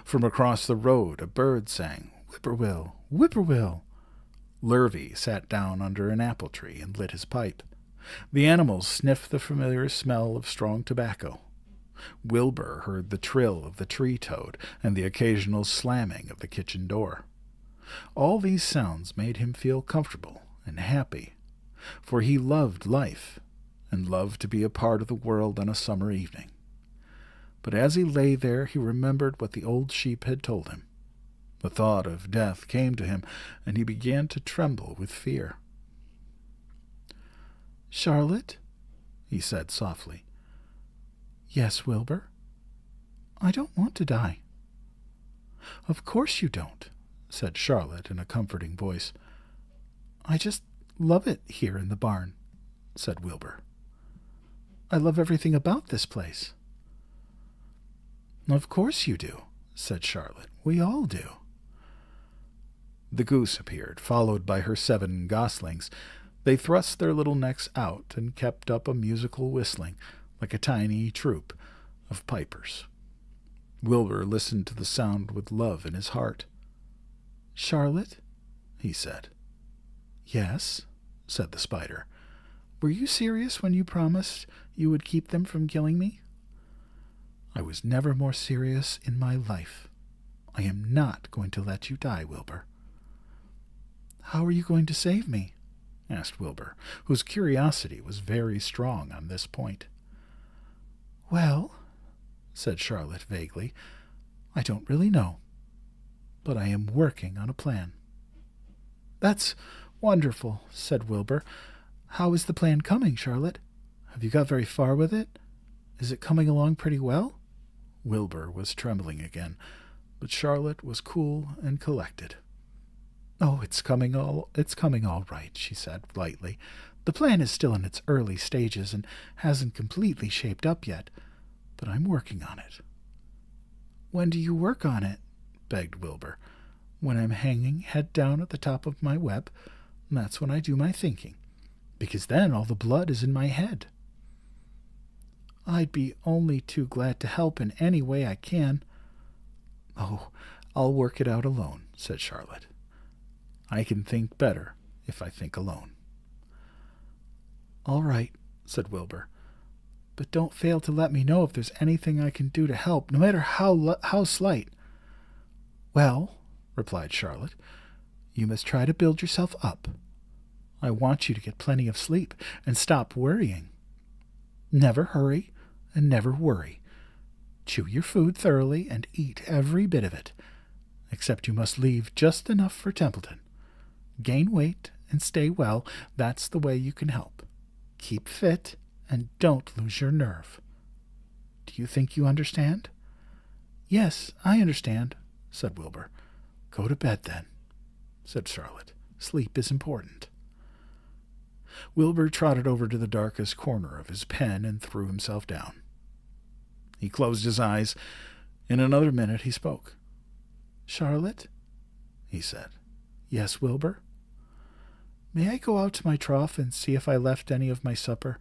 From across the road a bird sang, "Whippoorwill, whippoorwill." Lurvy sat down under an apple tree and lit his pipe. The animals sniffed the familiar smell of strong tobacco. Wilbur heard the trill of the tree toad and the occasional slamming of the kitchen door. All these sounds made him feel comfortable and happy, for he loved life and loved to be a part of the world on a summer evening. But as he lay there, he remembered what the old sheep had told him. The thought of death came to him, and he began to tremble with fear. "Charlotte," he said softly. "Yes, Wilbur?" "I don't want to die." "Of course you don't," said Charlotte in a comforting voice. "I just love it here in the barn," said Wilbur. "I love everything about this place." "Of course you do," said Charlotte. "We all do." The goose appeared, followed by her 7 goslings. They thrust their little necks out and kept up a musical whistling, like a tiny troop of pipers. Wilbur listened to the sound with love in his heart. "Charlotte," he said. "Yes," said the spider. "Were you serious when you promised you would keep them from killing me?" "I was never more serious in my life. I am not going to let you die, Wilbur." "How are you going to save me?" asked Wilbur, whose curiosity was very strong on this point. "Well," said Charlotte vaguely. "I don't really know, but I am working on a plan." "That's wonderful," said Wilbur. "How is the plan coming, Charlotte? Have you got very far with it? Is it coming along pretty well?" Wilbur was trembling again, but Charlotte was cool and collected. "Oh, it's coming all right," she said lightly. "The plan is still in its early stages and hasn't completely shaped up yet, but I'm working on it." "When do you work on it?" begged Wilbur. "When I'm hanging head down at the top of my web. That's when I do my thinking, because then all the blood is in my head." "I'd be only too glad to help in any way I can." "Oh, I'll work it out alone," said Charlotte. "I can think better if I think alone." "All right," said Wilbur. "But don't fail to let me know if there's anything I can do to help, no matter how slight." "Well," replied Charlotte, "you must try to build yourself up. I want you to get plenty of sleep and stop worrying. Never hurry and never worry. Chew your food thoroughly and eat every bit of it, except you must leave just enough for Templeton. Gain weight and stay well. That's the way you can help. Keep fit and don't lose your nerve. Do you think you understand?" "Yes, I understand," said Wilbur. "Go to bed, then," said Charlotte. "Sleep is important." Wilbur trotted over to the darkest corner of his pen and threw himself down. He closed his eyes. In another minute he spoke. "Charlotte," he said. "Yes, Wilbur?" "May I go out to my trough and see if I left any of my supper?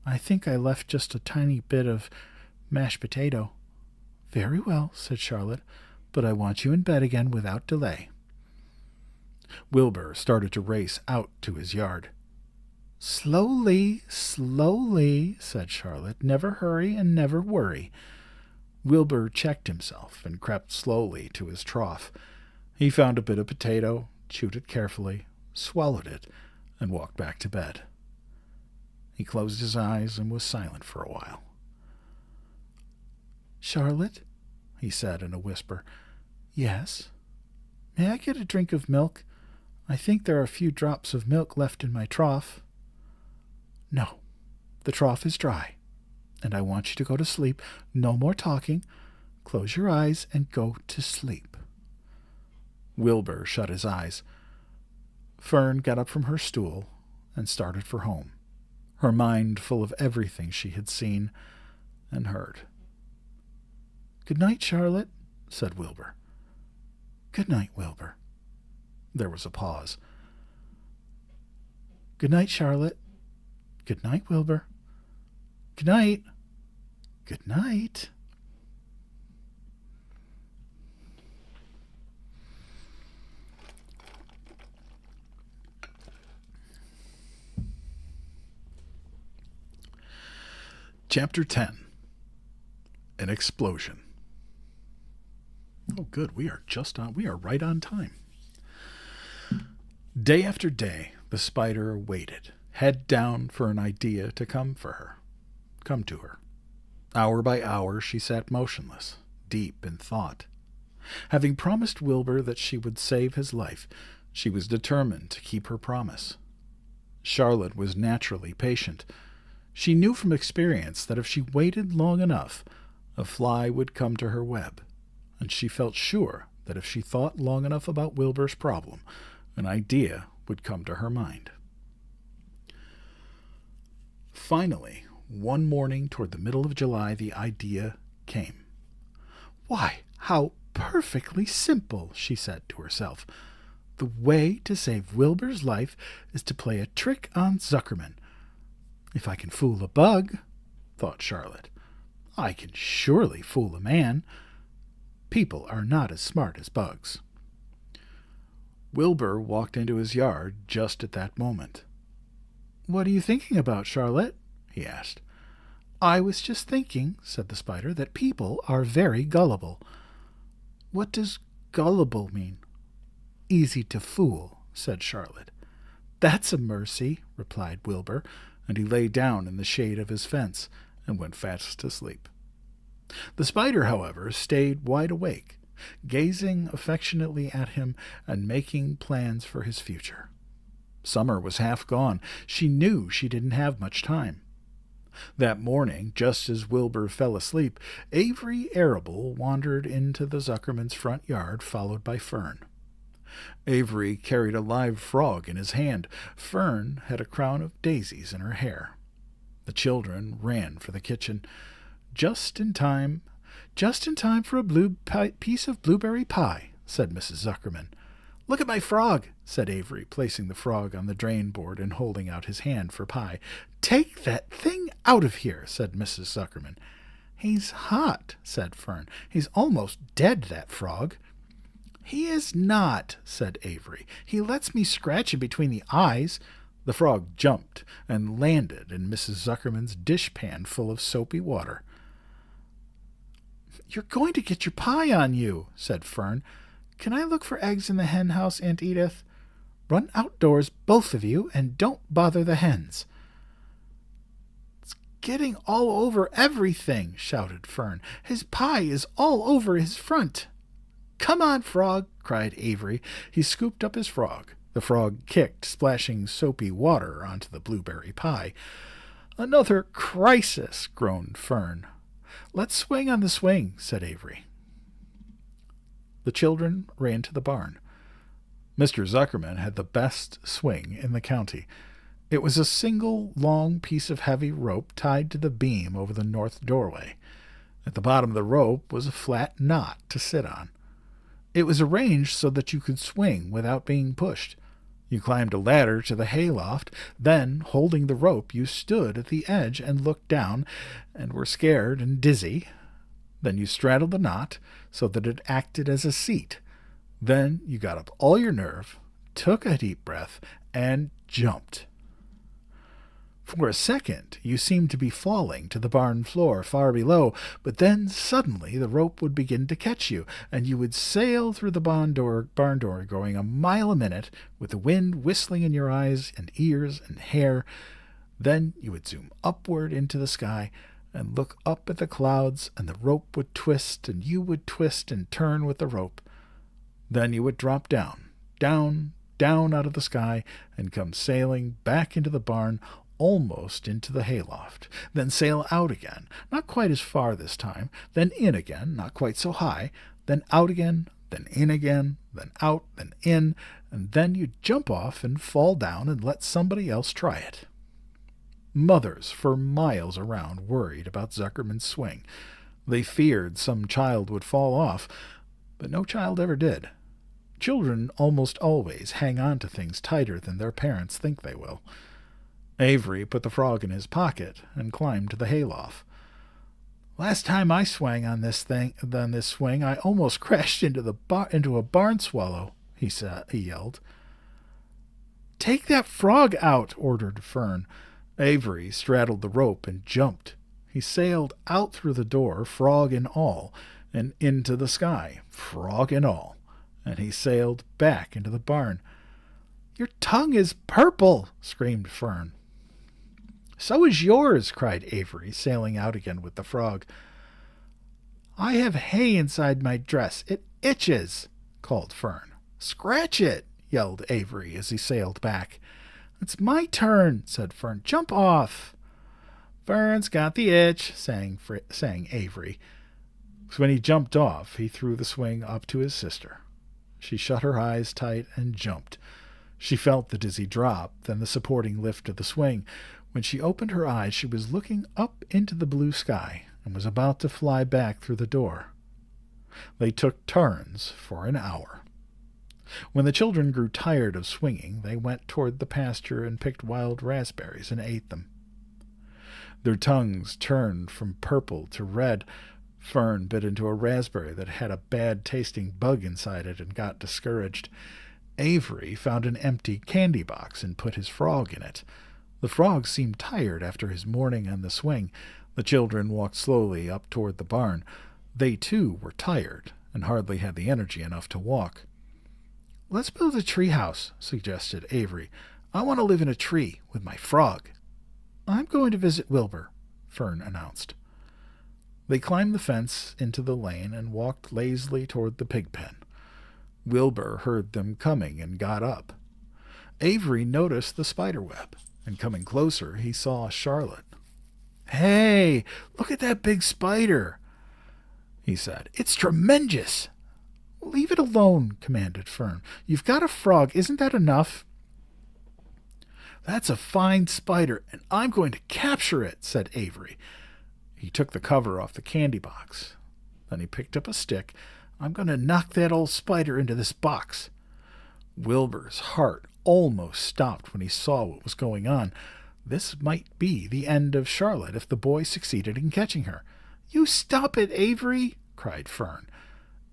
I think I left just a tiny bit of mashed potato." "Very well," said Charlotte, "but I want you in bed again without delay." Wilbur started to race out to his yard. "Slowly, slowly," said Charlotte. "Never hurry and never worry." Wilbur checked himself and crept slowly to his trough. He found a bit of potato, chewed it carefully, swallowed it, and walked back to bed. He closed his eyes and was silent for a while. "Charlotte," he said in a whisper. "Yes?" "May I get a drink of milk? I think there are a few drops of milk left in my trough." "No, the trough is dry, and I want you to go to sleep. No more talking. Close your eyes and go to sleep." Wilbur shut his eyes. Fern got up from her stool and started for home, her mind full of everything she had seen and heard. "Good night, Charlotte," said Wilbur. "Good night, Wilbur." There was a pause. "Good night, Charlotte." "Good night, Wilbur." "Good night." "Good night." Chapter 10. An Explosion. Oh, good. We are right on time. Day after day, the spider waited, head down, for an idea to come to her. Hour by hour, she sat motionless, deep in thought. Having promised Wilbur that she would save his life, she was determined to keep her promise. Charlotte was naturally patient. She knew from experience that if she waited long enough, a fly would come to her web, and she felt sure that if she thought long enough about Wilbur's problem, an idea would come to her mind. Finally, one morning toward the middle of July, the idea came. "Why, how perfectly simple," she said to herself. "The way to save Wilbur's life is to play a trick on Zuckerman. If I can fool a bug," thought Charlotte, "I can surely fool a man. People are not as smart as bugs." Wilbur walked into his yard just at that moment. "What are you thinking about, Charlotte?" he asked. "I was just thinking," said the spider, "that people are very gullible." "What does gullible mean?" "Easy to fool," said Charlotte. "That's a mercy," replied Wilbur, and he lay down in the shade of his fence and went fast asleep. The spider, however, stayed wide awake, gazing affectionately at him and making plans for his future. Summer was half gone. She knew she didn't have much time. That morning, just as Wilbur fell asleep, Avery Arable wandered into the Zuckermans' front yard, followed by Fern. Avery carried a live frog in his hand. Fern had a crown of daisies in her hair. The children ran for the kitchen. Just in time for a piece of blueberry pie, said Mrs. Zuckerman. Look at my frog, said Avery, placing the frog on the drain board and holding out his hand for pie. Take that thing out of here, said Mrs. Zuckerman. He's hot, said Fern. He's almost dead, that frog. He is not, said Avery. He lets me scratch him between the eyes. The frog jumped and landed in Mrs. Zuckerman's dishpan full of soapy water. You're going to get your pie on you, said Fern. Can I look for eggs in the hen house, Aunt Edith? Run outdoors, both of you, and don't bother the hens. It's getting all over everything, shouted Fern. His pie is all over his front. Come on, frog, cried Avery. He scooped up his frog. The frog kicked, splashing soapy water onto the blueberry pie. Another crisis, groaned Fern. Let's swing on the swing, said Avery. The children ran to the barn. Mr. Zuckerman had the best swing in the county. It was a single long piece of heavy rope tied to the beam over the north doorway. At the bottom of the rope was a flat knot to sit on. It was arranged so that you could swing without being pushed. You climbed a ladder to the hayloft, then, holding the rope, you stood at the edge and looked down, and were scared and dizzy. Then you straddled the knot so that it acted as a seat. Then you got up all your nerve, took a deep breath, and jumped. For a second you seemed to be falling to the barn floor far below, but then suddenly the rope would begin to catch you, and you would sail through the barn door going a mile a minute, with the wind whistling in your eyes and ears and hair. Then you would zoom upward into the sky and look up at the clouds, and the rope would twist, and you would twist and turn with the rope. Then you would drop down, down, down out of the sky, and come sailing back into the barn, almost into the hayloft, then sail out again, not quite as far this time, then in again, not quite so high, then out again, then in again, then out, then in, and then you'd jump off and fall down and let somebody else try it. Mothers for miles around worried about Zuckerman's swing. They feared some child would fall off, but no child ever did. Children almost always hang on to things tighter than their parents think they will. Avery put the frog in his pocket and climbed to the hayloft. Last time I swung on this swing, I almost crashed into a barn swallow, he yelled. Take that frog out, ordered Fern. Avery straddled the rope and jumped. He sailed out through the door, frog and all, and into the sky, frog and all, and he sailed back into the barn. Your tongue is purple, screamed Fern. So is yours, cried Avery, sailing out again with the frog. I have hay inside my dress. It itches, called Fern. Scratch it, yelled Avery as he sailed back. It's my turn, said Fern. Jump off. Fern's got the itch, sang Avery. When he jumped off, he threw the swing up to his sister. She shut her eyes tight and jumped. She felt the dizzy drop, then the supporting lift of the swing. When she opened her eyes, she was looking up into the blue sky and was about to fly back through the door. They took turns for an hour. When the children grew tired of swinging, they went toward the pasture and picked wild raspberries and ate them. Their tongues turned from purple to red. Fern bit into a raspberry that had a bad-tasting bug inside it and got discouraged. Avery found an empty candy box and put his frog in it. The frog seemed tired after his morning on the swing. The children walked slowly up toward the barn. They, too, were tired and hardly had the energy enough to walk. Let's build a tree house, suggested Avery. I want to live in a tree with my frog. I'm going to visit Wilbur, Fern announced. They climbed the fence into the lane and walked lazily toward the pig pen. Wilbur heard them coming and got up. Avery noticed the spider web, and coming closer, he saw Charlotte. "Hey, look at that big spider," he said. "It's tremendous." "Leave it alone," commanded Fern. "You've got a frog. Isn't that enough?" "That's a fine spider, and I'm going to capture it," said Avery. He took the cover off the candy box. Then he picked up a stick. "I'm going to knock that old spider into this box." Wilbur's heart almost stopped when he saw what was going on. This might be the end of Charlotte if the boy succeeded in catching her. "You stop it, Avery!" cried Fern.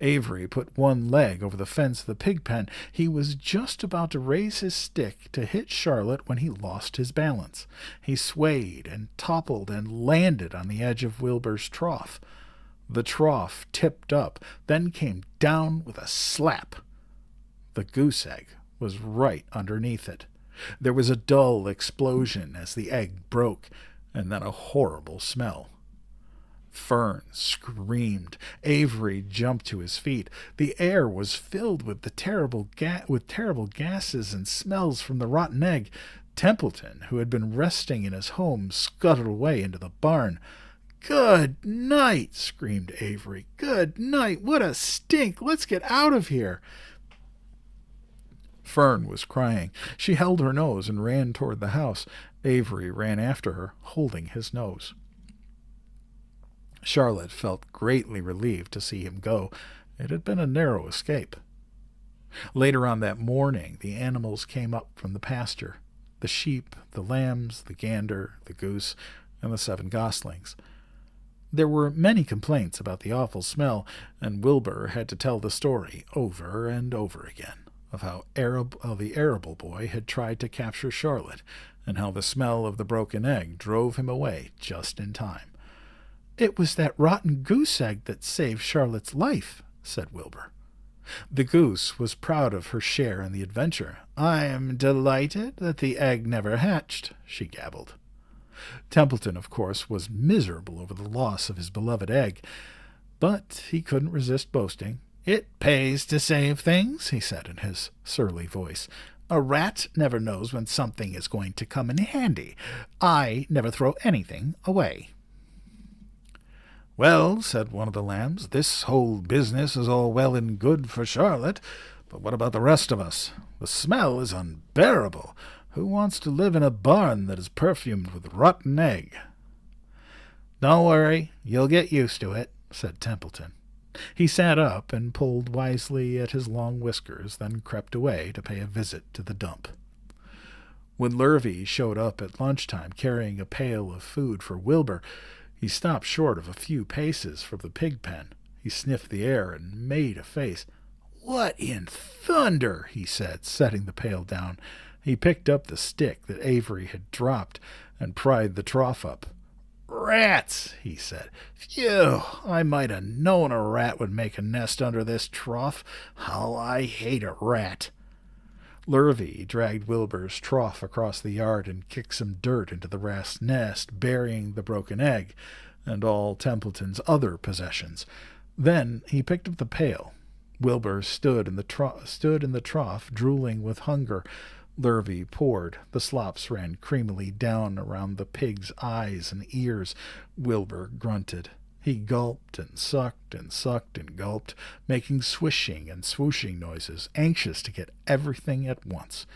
Avery put one leg over the fence of the pig pen. He was just about to raise his stick to hit Charlotte when he lost his balance. He swayed and toppled and landed on the edge of Wilbur's trough. The trough tipped up, then came down with a slap. The goose egg was right underneath it. There was a dull explosion as the egg broke, and then a horrible smell. Fern screamed. Avery jumped to his feet. The air was filled with terrible gases and smells from the rotten egg. Templeton, who had been resting in his home, scuttled away into the barn. "Good night!" screamed Avery. "Good night! What a stink! Let's get out of here!" Fern was crying. She held her nose and ran toward the house. Avery ran after her, holding his nose. Charlotte felt greatly relieved to see him go. It had been a narrow escape. Later on that morning, the animals came up from the pasture. The sheep, the lambs, the gander, the goose, and the 7 goslings. There were many complaints about the awful smell, and Wilbur had to tell the story over and over again of how the arable boy had tried to capture Charlotte, and how the smell of the broken egg drove him away just in time. "It was that rotten goose egg that saved Charlotte's life," said Wilbur. The goose was proud of her share in the adventure. "I am delighted that the egg never hatched," she gabbled. Templeton, of course, was miserable over the loss of his beloved egg, but he couldn't resist boasting. "It pays to save things," he said in his surly voice. "A rat never knows when something is going to come in handy. I never throw anything away." "Well," said one of the lambs, "this whole business is all well and good for Charlotte, but what about the rest of us? The smell is unbearable. Who wants to live in a barn that is perfumed with rotten egg?" "Don't worry, you'll get used to it," said Templeton. He sat up and pulled wisely at his long whiskers, then crept away to pay a visit to the dump. When Lurvy showed up at lunchtime carrying a pail of food for Wilbur, he stopped short of a few paces from the pig pen. He sniffed the air and made a face. "What in thunder?" he said, setting the pail down. He picked up the stick that Avery had dropped and pried the trough up. "Rats," he said. "Phew, I might have known a rat would make a nest under this trough. How I hate a rat." Lurvy dragged Wilbur's trough across the yard and kicked some dirt into the rat's nest, burying the broken egg and all Templeton's other possessions. Then he picked up the pail. Wilbur stood in the trough, drooling with hunger. Lurvy poured. The slops ran creamily down around the pig's eyes and ears. Wilbur grunted. He gulped and sucked and sucked and gulped, making swishing and swooshing noises, anxious to get everything at once.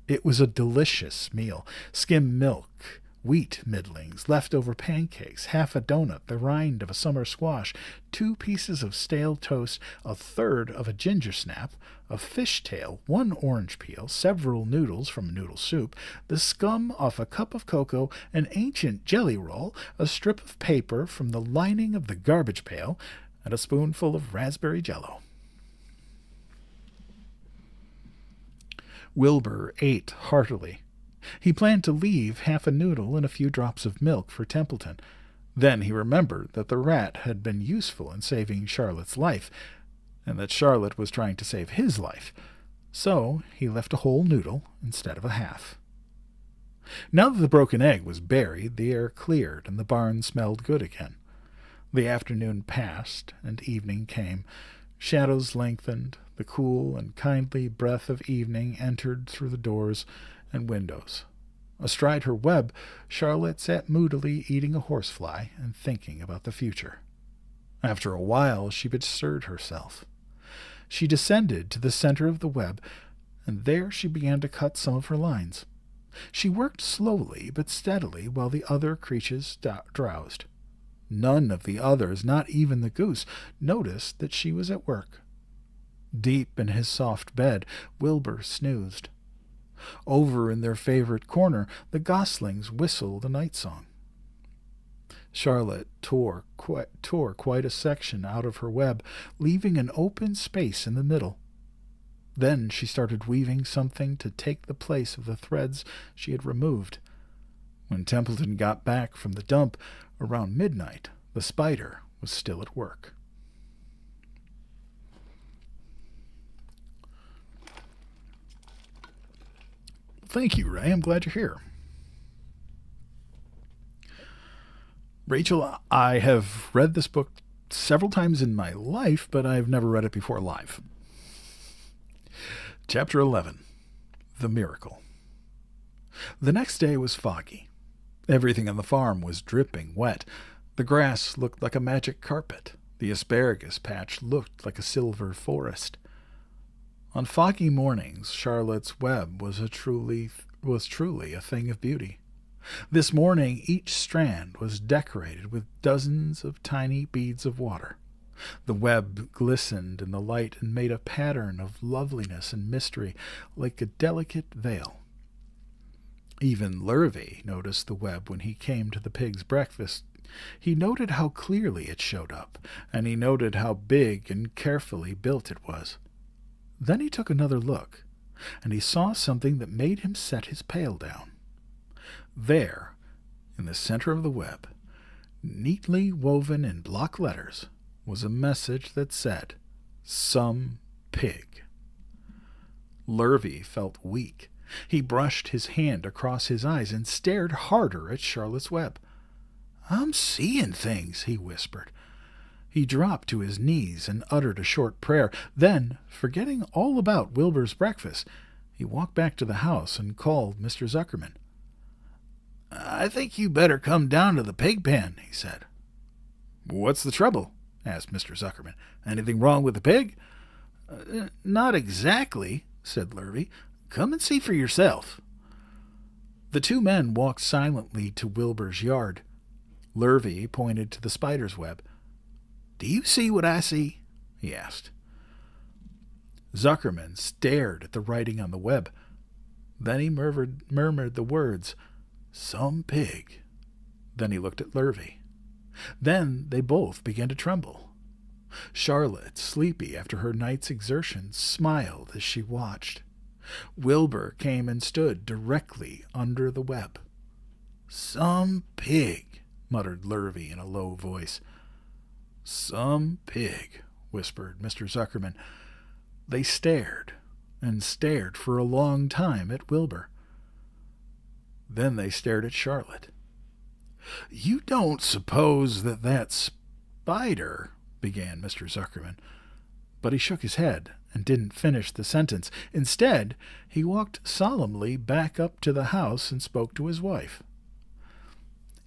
It was a delicious meal. Skim milk, wheat middlings, leftover pancakes, half a donut, the rind of a summer squash, 2 pieces of stale toast, a third of a ginger snap, a fish tail, 1 orange peel, several noodles from a noodle soup, the scum off a cup of cocoa, an ancient jelly roll, a strip of paper from the lining of the garbage pail, and a spoonful of raspberry jello. Wilbur ate heartily. He planned to leave half a noodle and a few drops of milk for Templeton. Then he remembered that the rat had been useful in saving Charlotte's life, and that Charlotte was trying to save his life. So he left a whole noodle instead of a half. Now that the broken egg was buried, the air cleared and the barn smelled good again. The afternoon passed, and evening came. Shadows lengthened. The cool and kindly breath of evening entered through the doors and windows. Astride her web, Charlotte sat moodily eating a horsefly and thinking about the future. After a while, she bestirred herself. She descended to the center of the web, and there she began to cut some of her lines. She worked slowly but steadily while the other creatures drowsed. None of the others, not even the goose, noticed that she was at work. Deep in his soft bed, Wilbur snoozed. Over in their favorite corner, the goslings whistled a night song. Charlotte tore quite a section out of her web, leaving an open space in the middle. Then she started weaving something to take the place of the threads she had removed. When Templeton got back from the dump around midnight, the spider was still at work. Thank you, Ray. I'm glad you're here. Rachel, I have read this book several times in my life, but I've never read it before live. Chapter 11. The Miracle. The next day was foggy. Everything on the farm was dripping wet. The grass looked like a magic carpet. The asparagus patch looked like a silver forest. On foggy mornings, Charlotte's web was truly a thing of beauty. This morning, each strand was decorated with dozens of tiny beads of water. The web glistened in the light and made a pattern of loveliness and mystery, like a delicate veil. Even Lurvy noticed the web when he came to the pig's breakfast. He noted how clearly it showed up, and he noted how big and carefully built it was. Then he took another look, and he saw something that made him set his pail down. There, in the center of the web, neatly woven in block letters, was a message that said, "Some pig." Lurvy felt weak. He brushed his hand across his eyes and stared harder at Charlotte's web. "I'm seeing things," he whispered. He dropped to his knees and uttered a short prayer. Then, forgetting all about Wilbur's breakfast, he walked back to the house and called Mr. Zuckerman. "I think you better come down to the pig pen," he said. "What's the trouble?" asked Mr. Zuckerman. "Anything wrong with the pig?" "Not exactly," said Lurvy. "Come and see for yourself." The two men walked silently to Wilbur's yard. Lurvy pointed to the spider's web. "Do you see what I see?" he asked. Zuckerman stared at the writing on the web. Then he murmured the words, "Some pig." Then he looked at Lurvy. Then they both began to tremble. Charlotte, sleepy after her night's exertions, smiled as she watched. Wilbur came and stood directly under the web. "Some pig," muttered Lurvy in a low voice. "Some pig," whispered Mr. Zuckerman. They stared and stared for a long time at Wilbur. Then they stared at Charlotte. "You don't suppose that spider—" began Mr. Zuckerman, but he shook his head and didn't finish the sentence. Instead, he walked solemnly back up to the house and spoke to his wife.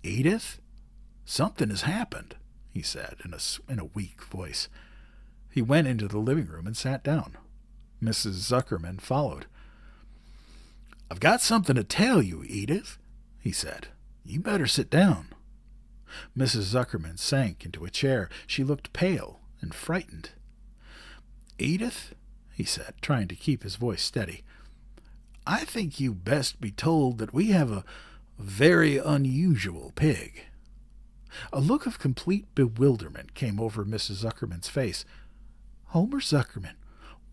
"Edith, something has happened," he said in a weak voice. He went into the living room and sat down. Mrs. Zuckerman followed. "I've got something to tell you, Edith," he said. "You better sit down." Mrs. Zuckerman sank into a chair. She looked pale and frightened. "Edith," he said, trying to keep his voice steady, "I think you best be told that we have a very unusual pig." A look of complete bewilderment came over Mrs. Zuckerman's face. "Homer Zuckerman,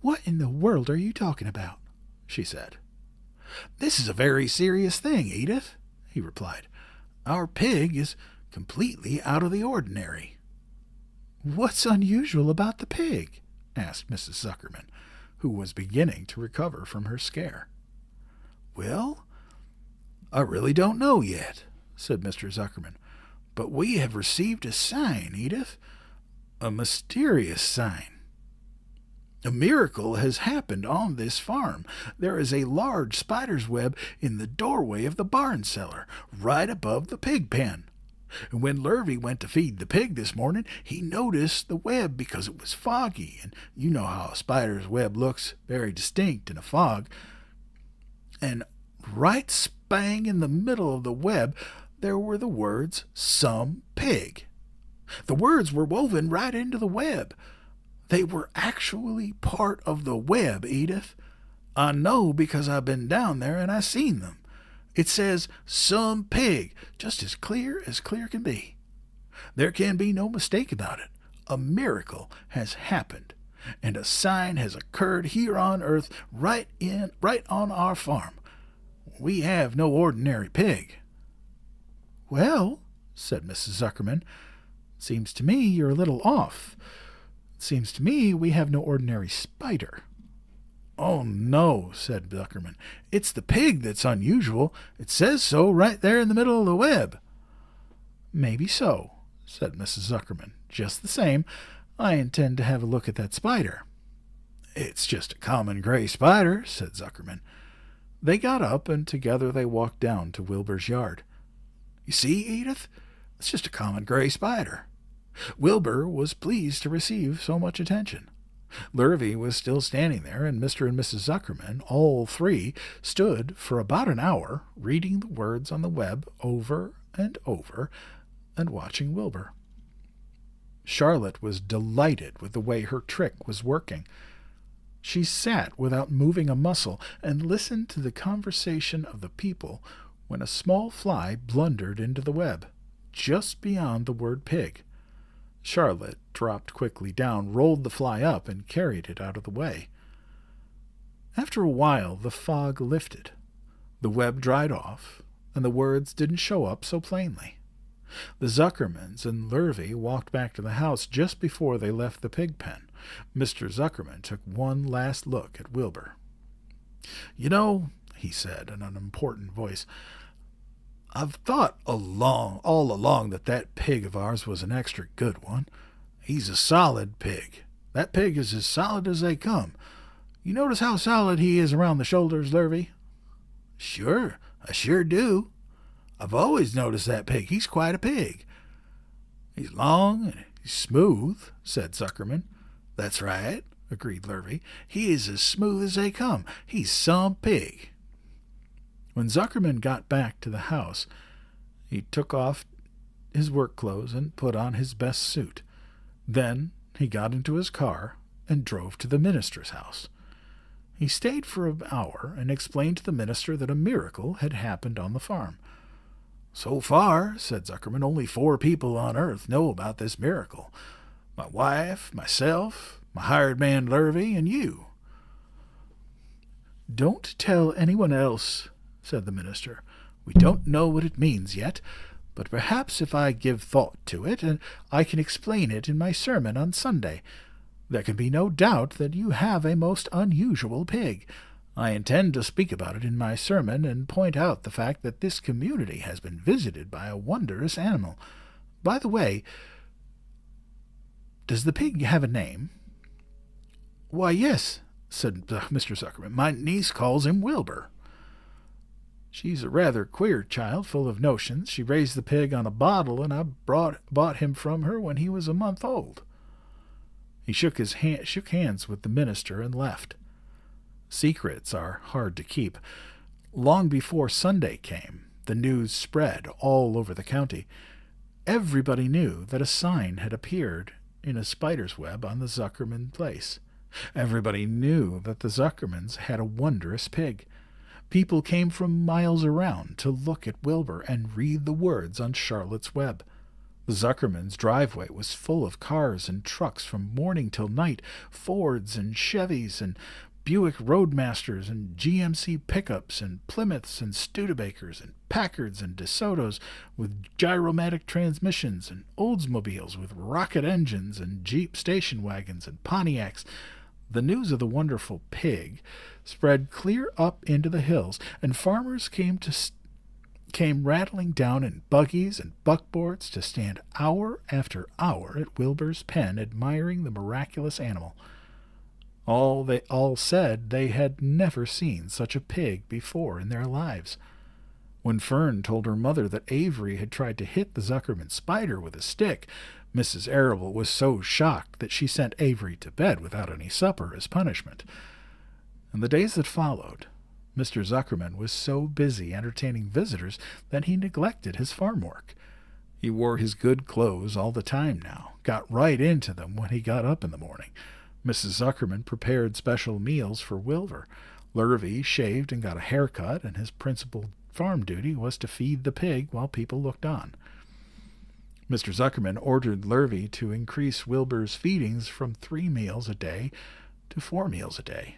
what in the world are you talking about?" she said. "This is a very serious thing, Edith," he replied. "Our pig is completely out of the ordinary." "What's unusual about the pig?" asked Mrs. Zuckerman, who was beginning to recover from her scare. "Well, I really don't know yet," said Mr. Zuckerman. But we have received a sign, Edith, a mysterious sign. A miracle has happened on this farm. There is a large spider's web in the doorway of the barn cellar, right above the pig pen. And when Lurvy went to feed the pig this morning, he noticed the web because it was foggy, and you know how a spider's web looks, very distinct in a fog. And right spang in the middle of the web, there were the words, "Some pig." The words were woven right into the web. They were actually part of the web, Edith. I know because I've been down there and I seen them. It says, "Some pig," just as clear can be. There can be no mistake about it. A miracle has happened, and a sign has occurred here on earth, right on our farm. We have no ordinary pig. "Well," said Mrs. Zuckerman, "seems to me you're a little off. Seems to me we have no ordinary spider." "Oh, no," said Zuckerman. "It's the pig that's unusual. It says so right there in the middle of the web." "Maybe so," said Mrs. Zuckerman. "Just the same, I intend to have a look at that spider." "It's just a common gray spider," said Zuckerman. They got up, and together they walked down to Wilbur's yard. "You see, Edith, it's just a common gray spider." Wilbur was pleased to receive so much attention. Lurvy was still standing there, and Mr. and Mrs. Zuckerman, all three, stood for about an hour, reading the words on the web over and over, and watching Wilbur. Charlotte was delighted with the way her trick was working. She sat without moving a muscle and listened to the conversation of the people when a small fly blundered into the web, just beyond the word pig. Charlotte dropped quickly down, rolled the fly up, and carried it out of the way. After a while, the fog lifted. The web dried off, and the words didn't show up so plainly. The Zuckermans and Lurvy walked back to the house just before they left the pig pen. Mr. Zuckerman took one last look at Wilbur. "You know," he said in an important voice, "I've thought all along that pig of ours was an extra good one. He's a solid pig. That pig is as solid as they come. You notice how solid he is around the shoulders, Lurvy?" "Sure, I sure do. I've always noticed that pig. He's quite a pig." "He's long and he's smooth," said Zuckerman. "That's right," agreed Lurvy. "He is as smooth as they come. He's some pig." When Zuckerman got back to the house, he took off his work clothes and put on his best suit. Then he got into his car and drove to the minister's house. He stayed for an hour and explained to the minister that a miracle had happened on the farm. "So far," said Zuckerman, "only 4 people on earth know about this miracle. My wife, myself, my hired man Lurvy, and you." "Don't tell anyone else," said the minister. "We don't know what it means yet, but perhaps if I give thought to it, and I can explain it in my sermon on Sunday. There can be no doubt that you have a most unusual pig. I intend to speak about it in my sermon and point out the fact that this community has been visited by a wondrous animal. By the way, does the pig have a name?" "Why, yes," said Mr. Zuckerman. "My niece calls him Wilbur." "She's a rather queer child, full of notions. She raised the pig on a bottle, and I bought him from her when he was a month old." He shook hands with the minister and left. Secrets are hard to keep. Long before Sunday came, the news spread all over the county. Everybody knew that a sign had appeared in a spider's web on the Zuckerman place. Everybody knew that the Zuckermans had a wondrous pig. People came from miles around to look at Wilbur and read the words on Charlotte's web. The Zuckermans' driveway was full of cars and trucks from morning till night, Fords and Chevys and Buick Roadmasters and GMC pickups and Plymouths and Studebakers and Packards and DeSotos with gyromatic transmissions and Oldsmobiles with rocket engines and Jeep station wagons and Pontiacs. The news of the wonderful pig spread clear up into the hills, and farmers came to came rattling down in buggies and buckboards to stand hour after hour at Wilbur's pen admiring the miraculous animal. They all said they had never seen such a pig before in their lives. When Fern told her mother that Avery had tried to hit the Zuckerman spider with a stick, Mrs. Arable was so shocked that she sent Avery to bed without any supper as punishment. In the days that followed, Mr. Zuckerman was so busy entertaining visitors that he neglected his farm work. He wore his good clothes all the time now, got right into them when he got up in the morning. Mrs. Zuckerman prepared special meals for Wilbur. Lurvy shaved and got a haircut, and his principal farm duty was to feed the pig while people looked on. Mr. Zuckerman ordered Lurvy to increase Wilbur's feedings from 3 meals a day to 4 meals a day.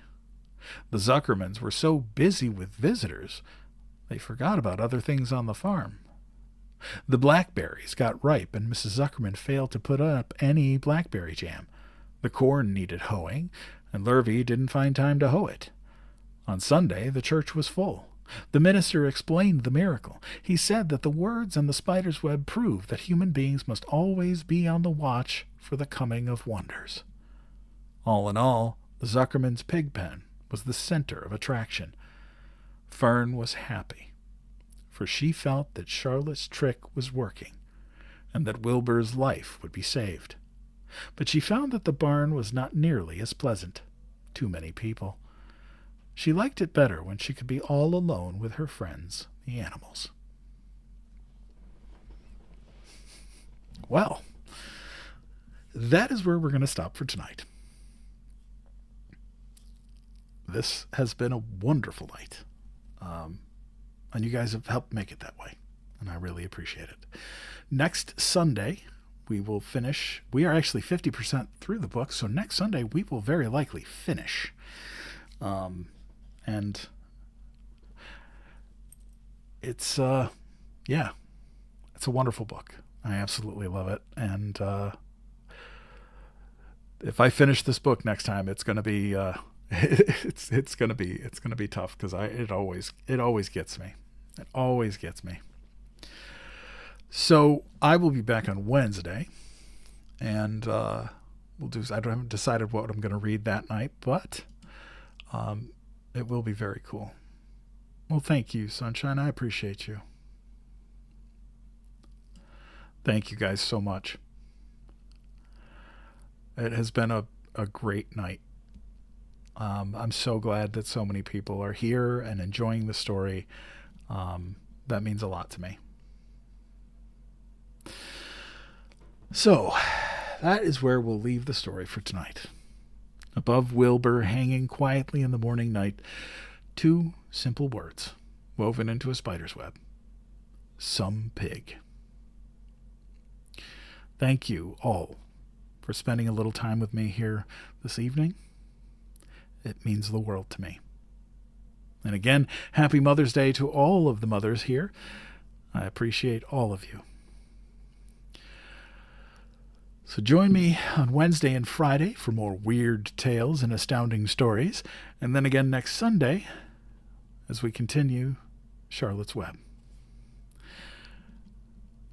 The Zuckermans were so busy with visitors, they forgot about other things on the farm. The blackberries got ripe, and Mrs. Zuckerman failed to put up any blackberry jam. The corn needed hoeing, and Lurvy didn't find time to hoe it. On Sunday, the church was full. The minister explained the miracle. He said that the words on the spider's web prove that human beings must always be on the watch for the coming of wonders. All in all, the Zuckerman's pig pen was the center of attraction. Fern was happy, for she felt that Charlotte's trick was working, and that Wilbur's life would be saved. But she found that the barn was not nearly as pleasant. Too many people. She liked it better when she could be all alone with her friends, the animals. Well, that is where we're going to stop for tonight. This has been a wonderful night. And you guys have helped make it that way. And I really appreciate it. Next Sunday, we will finish. We are actually 50% through the book. So next Sunday, we will very likely finish. And it's, it's a wonderful book. I absolutely love it. And if I finish this book next time, it's going to be... it's gonna be tough because it always gets me. It always gets me. So I will be back on Wednesday, and I haven't decided what I'm gonna read that night, but it will be very cool. Well, thank you, Sunshine. I appreciate you. Thank you guys so much. It has been a great night. I'm so glad that so many people are here and enjoying the story. That means a lot to me. So, that is where we'll leave the story for tonight. Above Wilbur, hanging quietly in the morning night, 2 simple words woven into a spider's web. Some pig. Thank you all for spending a little time with me here this evening. It means the world to me. And again, happy Mother's Day to all of the mothers here. I appreciate all of you. So join me on Wednesday and Friday for more weird tales and astounding stories, and then again next Sunday as we continue Charlotte's Web.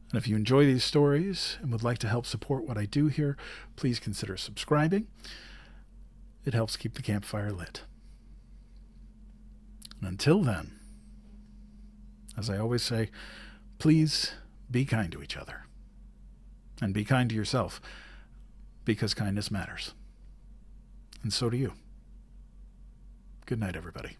And if you enjoy these stories and would like to help support what I do here, please consider subscribing. It helps keep the campfire lit. And until then, as I always say, please be kind to each other. And be kind to yourself, because kindness matters. And so do you. Good night, everybody.